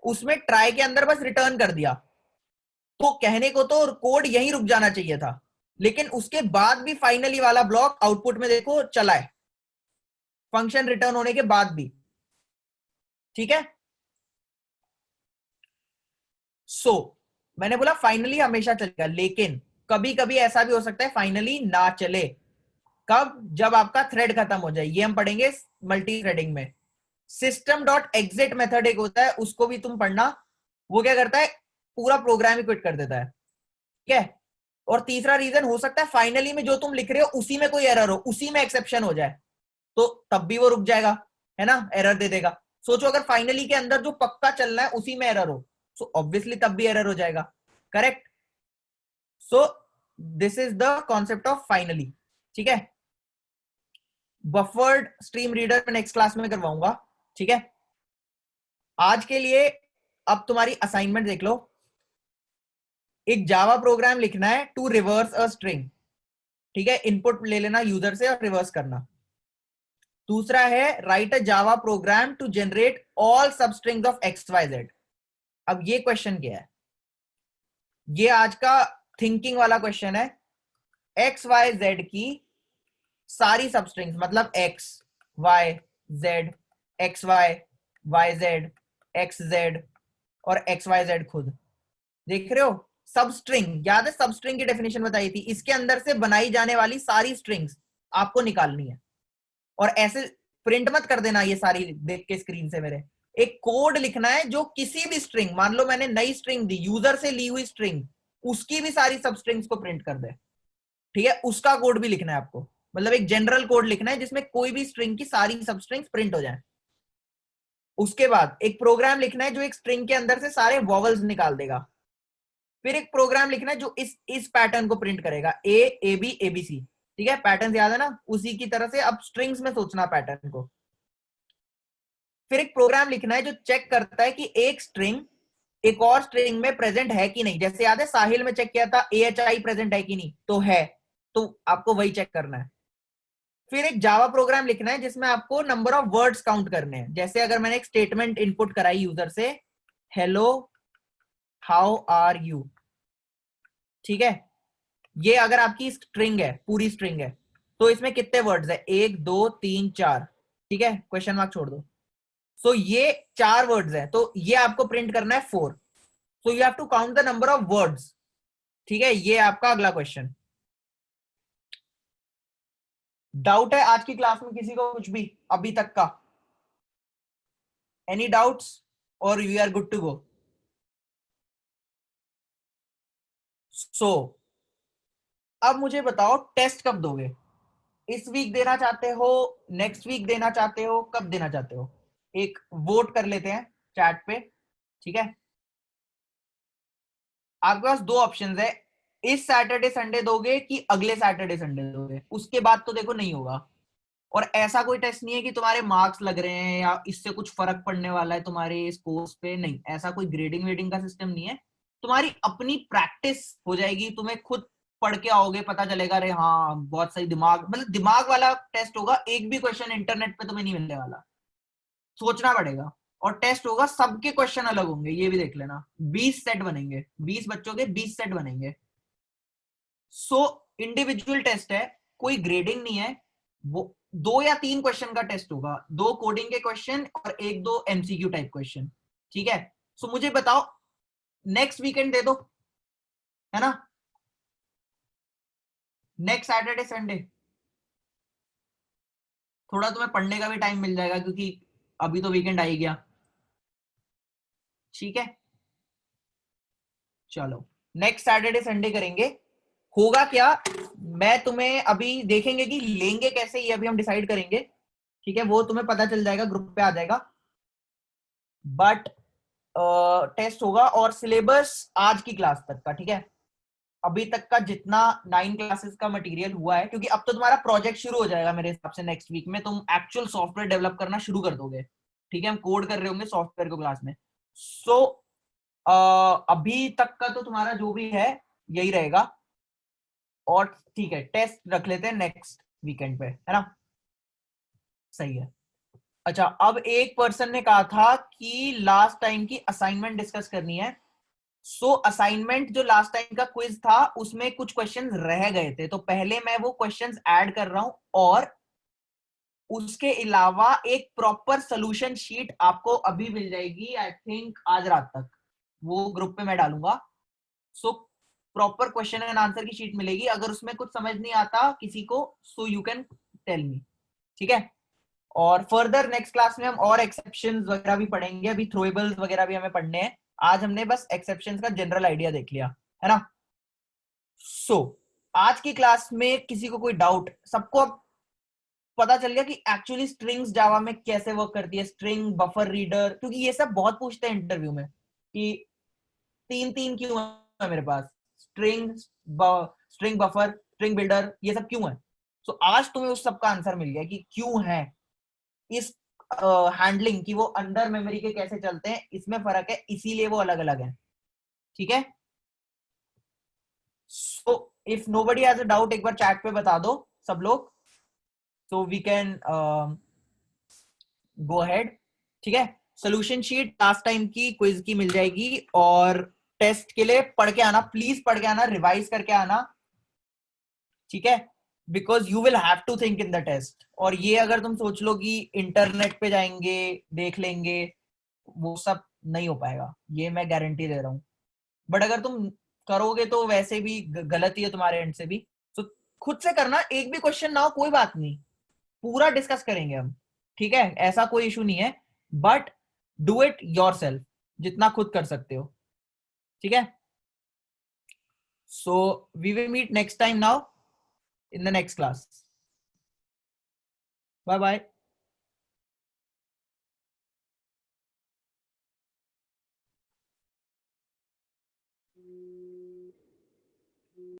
उसमें ट्राई के अंदर बस रिटर्न कर दिया, तो कहने को तो कोड यहीं रुक जाना चाहिए था, लेकिन उसके बाद भी फाइनली वाला ब्लॉक आउटपुट में देखो चला है, फंक्शन रिटर्न होने के बाद भी। ठीक है, मैंने बोला फाइनली हमेशा चलेगा, लेकिन कभी कभी ऐसा भी हो सकता है फाइनली ना चले। कब? जब आपका थ्रेड खत्म हो जाए, ये हम पढ़ेंगे मल्टी थ्रेडिंग में। सिस्टम डॉट एग्जिट मेथड एक होता है, उसको भी तुम पढ़ना। वो क्या करता है, पूरा प्रोग्राम ही क्विट कर देता है। ठीक है, और तीसरा रीजन हो सकता है फाइनली में जो तुम लिख रहे हो उसी में कोई एरर हो, उसी में एक्सेप्शन हो जाए, तो तब भी वो रुक जाएगा, है ना, एरर दे देगा। सोचो अगर फाइनली के अंदर जो पक्का चलना है उसी में एरर हो, सो ऑब्वियसली तब भी एरर हो जाएगा। Correct? So this is the concept of finally. ठीक है, बफर्ड स्ट्रीम रीडर में नेक्स्ट क्लास में करवाऊंगा। ठीक है, आज के लिए अब तुम्हारी असाइनमेंट देख लो। एक जावा प्रोग्राम लिखना है टू रिवर्स अ स्ट्रिंग। ठीक है, इनपुट ले लेना यूजर से और रिवर्स करना। दूसरा है write a Java program to generate all substrings of X Y Z. अब ये क्वेश्चन क्या है, ये आज का थिंकिंग वाला क्वेश्चन है। एक्स वाई जेड की सारी सब स्ट्रिंग्स, मतलब X Y Z, X Y, Y Z, X Z और एक्स वाई जेड खुद, देख रहे हो? सब स्ट्रिंग, याद है सब स्ट्रिंग की डेफिनेशन बताई थी, इसके अंदर से बनाई जाने वाली सारी स्ट्रिंग्स आपको निकालनी है। और ऐसे प्रिंट मत कर देना ये सारी देख के स्क्रीन से मेरे, एक कोड लिखना है जो किसी भी स्ट्रिंग, मान लो मैंने नई स्ट्रिंग दी, यूजर से ली हुई स्ट्रिंग, उसकी भी सारी सब स्ट्रिंग्स को प्रिंट कर दे। ठीक है, उसका कोड भी लिखना है आपको, मतलब एक जनरल कोड लिखना है जिसमें कोई भी स्ट्रिंग की सारी सब स्ट्रिंग्स प्रिंट हो जाए। उसके बाद एक प्रोग्राम लिखना है जो एक स्ट्रिंग के अंदर से सारे वॉवल्स निकाल देगा। फिर एक प्रोग्राम लिखना है जो इस पैटर्न को प्रिंट करेगा, ए बी ए बी सी। ठीक है, पैटर्न याद है ना, उसी की तरह से अब स्ट्रिंग्स में सोचना पैटर्न को। फिर एक प्रोग्राम लिखना है जो चेक करता है कि एक स्ट्रिंग एक और स्ट्रिंग में प्रेजेंट है कि नहीं। जैसे याद है साहिल में चेक किया था AHI प्रेजेंट है कि नहीं, तो है, तो आपको वही चेक करना है। फिर एक जावा प्रोग्राम लिखना है जिसमें आपको नंबर ऑफ वर्ड्स काउंट करने हैं। जैसे अगर मैंने एक स्टेटमेंट इनपुट कराई यूजर से, हेलो हाउ आर यू। ठीक है, ये अगर आपकी स्ट्रिंग है, पूरी स्ट्रिंग है, तो इसमें कितने वर्ड्स है, 1 2 3 4। ठीक है, क्वेश्चन मार्क छोड़ दो। सो ये 4 वर्ड्स है, तो ये आपको प्रिंट करना है 4। So you have to count the number of words. ठीक है, ये आपका अगला क्वेश्चन। डाउट है आज की क्लास में किसी को कुछ भी अभी तक का? एनी डाउट्स और you are good to go? So अब मुझे बताओ टेस्ट कब दोगे? इस वीक देना चाहते हो, नेक्स्ट वीक देना चाहते हो, कब देना चाहते हो? एक वोट कर लेते हैं चैट पे। ठीक है, आपके पास दो ऑप्शंस है, इस सैटरडे संडे दोगे कि अगले सैटरडे संडे दोगे, उसके बाद तो देखो नहीं होगा। और ऐसा कोई टेस्ट नहीं है कि तुम्हारे मार्क्स लग रहे हैं या इससे कुछ फर्क पड़ने वाला है तुम्हारे इस कोर्स पे, नहीं, ऐसा कोई ग्रेडिंग वेडिंग का सिस्टम नहीं है। तुम्हारी अपनी प्रैक्टिस हो जाएगी, तुम्हें खुद पढ़ के आओगे, पता चलेगा अरे हाँ बहुत सही, दिमाग, मतलब दिमाग वाला टेस्ट होगा। एक भी क्वेश्चन इंटरनेट पे तुम्हें नहीं मिलने वाला, सोचना पड़ेगा। और टेस्ट होगा, सबके क्वेश्चन अलग होंगे, ये भी देख लेना। 20 सेट बनेंगे, 20 बच्चों के 20 सेट बनेंगे। सो इंडिविजुअल टेस्ट है, कोई ग्रेडिंग नहीं है। वो 2 या 3 क्वेश्चन का टेस्ट होगा, 2 कोडिंग के क्वेश्चन और 1 2 MCQ टाइप क्वेश्चन। ठीक है, सो मुझे बताओ नेक्स्ट वीकेंड दे दो, है ना, नेक्स्ट सैटरडे संडे, थोड़ा तुम्हें पढ़ने का भी टाइम मिल जाएगा क्योंकि अभी तो वीकेंड आ ही गया। ठीक है, चलो नेक्स्ट सैटरडे संडे करेंगे। होगा क्या, मैं तुम्हें अभी देखेंगे कि लेंगे कैसे, ये अभी हम डिसाइड करेंगे। ठीक है, वो तुम्हें पता चल जाएगा, ग्रुप पे आ जाएगा। बट टेस्ट होगा और सिलेबस आज की क्लास तक का। ठीक है, अभी तक का जितना 9 क्लासेस का मटेरियल हुआ है, क्योंकि अब तो तुम्हारा प्रोजेक्ट शुरू हो जाएगा मेरे हिसाब से, नेक्स्ट वीक में तुम एक्चुअल सॉफ्टवेयर डेवलप करना शुरू कर दोगे। ठीक है, हम कोड कर रहे होंगे सॉफ्टवेयर को क्लास में। सो अभी तक का तो तुम्हारा जो भी है यही रहेगा। और ठीक है, टेस्ट रख लेते हैं नेक्स्ट वीकेंड पे, है ना? सही है। अच्छा, अब एक पर्सन ने कहा था कि लास्ट टाइम की असाइनमेंट डिस्कस करनी है। सो असाइनमेंट जो लास्ट टाइम का क्विज था उसमें कुछ क्वेश्चंस रह गए थे, तो पहले मैं वो क्वेश्चंस ऐड कर रहा हूं और उसके अलावा एक प्रॉपर सोल्यूशन शीट आपको अभी मिल जाएगी, आई थिंक आज रात तक, वो ग्रुप पे मैं डालूंगा। So proper question and answer की शीट मिलेगी, अगर उसमें कुछ समझ नहीं आता किसी को, so you can tell me, ठीक है। और फर्दर नेक्स्ट क्लास में हम और एक्सेप्शंस वगैरह भी पढ़ेंगे, अभी थ्रोएबल्स वगैरह भी हमें पढ़ने हैं। आज हमने बस एक्सेप्शंस का जनरल आइडिया देख लिया है ना। सो आज की क्लास में किसी को कोई डाउट, सबको अब पता चल गया कि एक्चुअली स्ट्रिंग्स जावा में कैसे वर्क करती है, स्ट्रिंग बफर रीडर, क्योंकि ये सब बहुत पूछते हैं इंटरव्यू में कि तीन तीन क्यों है मेरे पास, string string buffer string builder, ये सब क्यों है। सो आज तुम्हें उस सब का आंसर मिल गया कि क्यों है, इस हैंडलिंग की वो अंडर मेमोरी के कैसे चलते हैं, इसमें फर्क है, इसीलिए वो अलग अलग है, ठीक है। So if nobody has a doubt एक बार चैट पे बता दो सब लोग, so we can go ahead, ठीक है। सोल्यूशन शीट लास्ट टाइम की क्विज की मिल जाएगी, और टेस्ट के लिए पढ़ के आना, प्लीज पढ़ के आना, रिवाइज करके आना, ठीक है। Because you will have to think in the test, और ये अगर तुम सोच लो कि इंटरनेट पे जाएंगे देख लेंगे, वो सब नहीं हो पाएगा, ये मैं गारंटी दे रहा हूँ। बट अगर तुम करोगे तो वैसे भी गलत ही है तुम्हारे एंड से भी, तो खुद से करना, एक भी क्वेश्चन ना हो कोई बात नहीं, पूरा डिस्कस करेंगे हम, ठीक है, ऐसा कोई इशू नहीं है। But do it yourself, जितना खुद कर सकते हो, ठीक है। So we will meet next time now in the next class. Bye bye.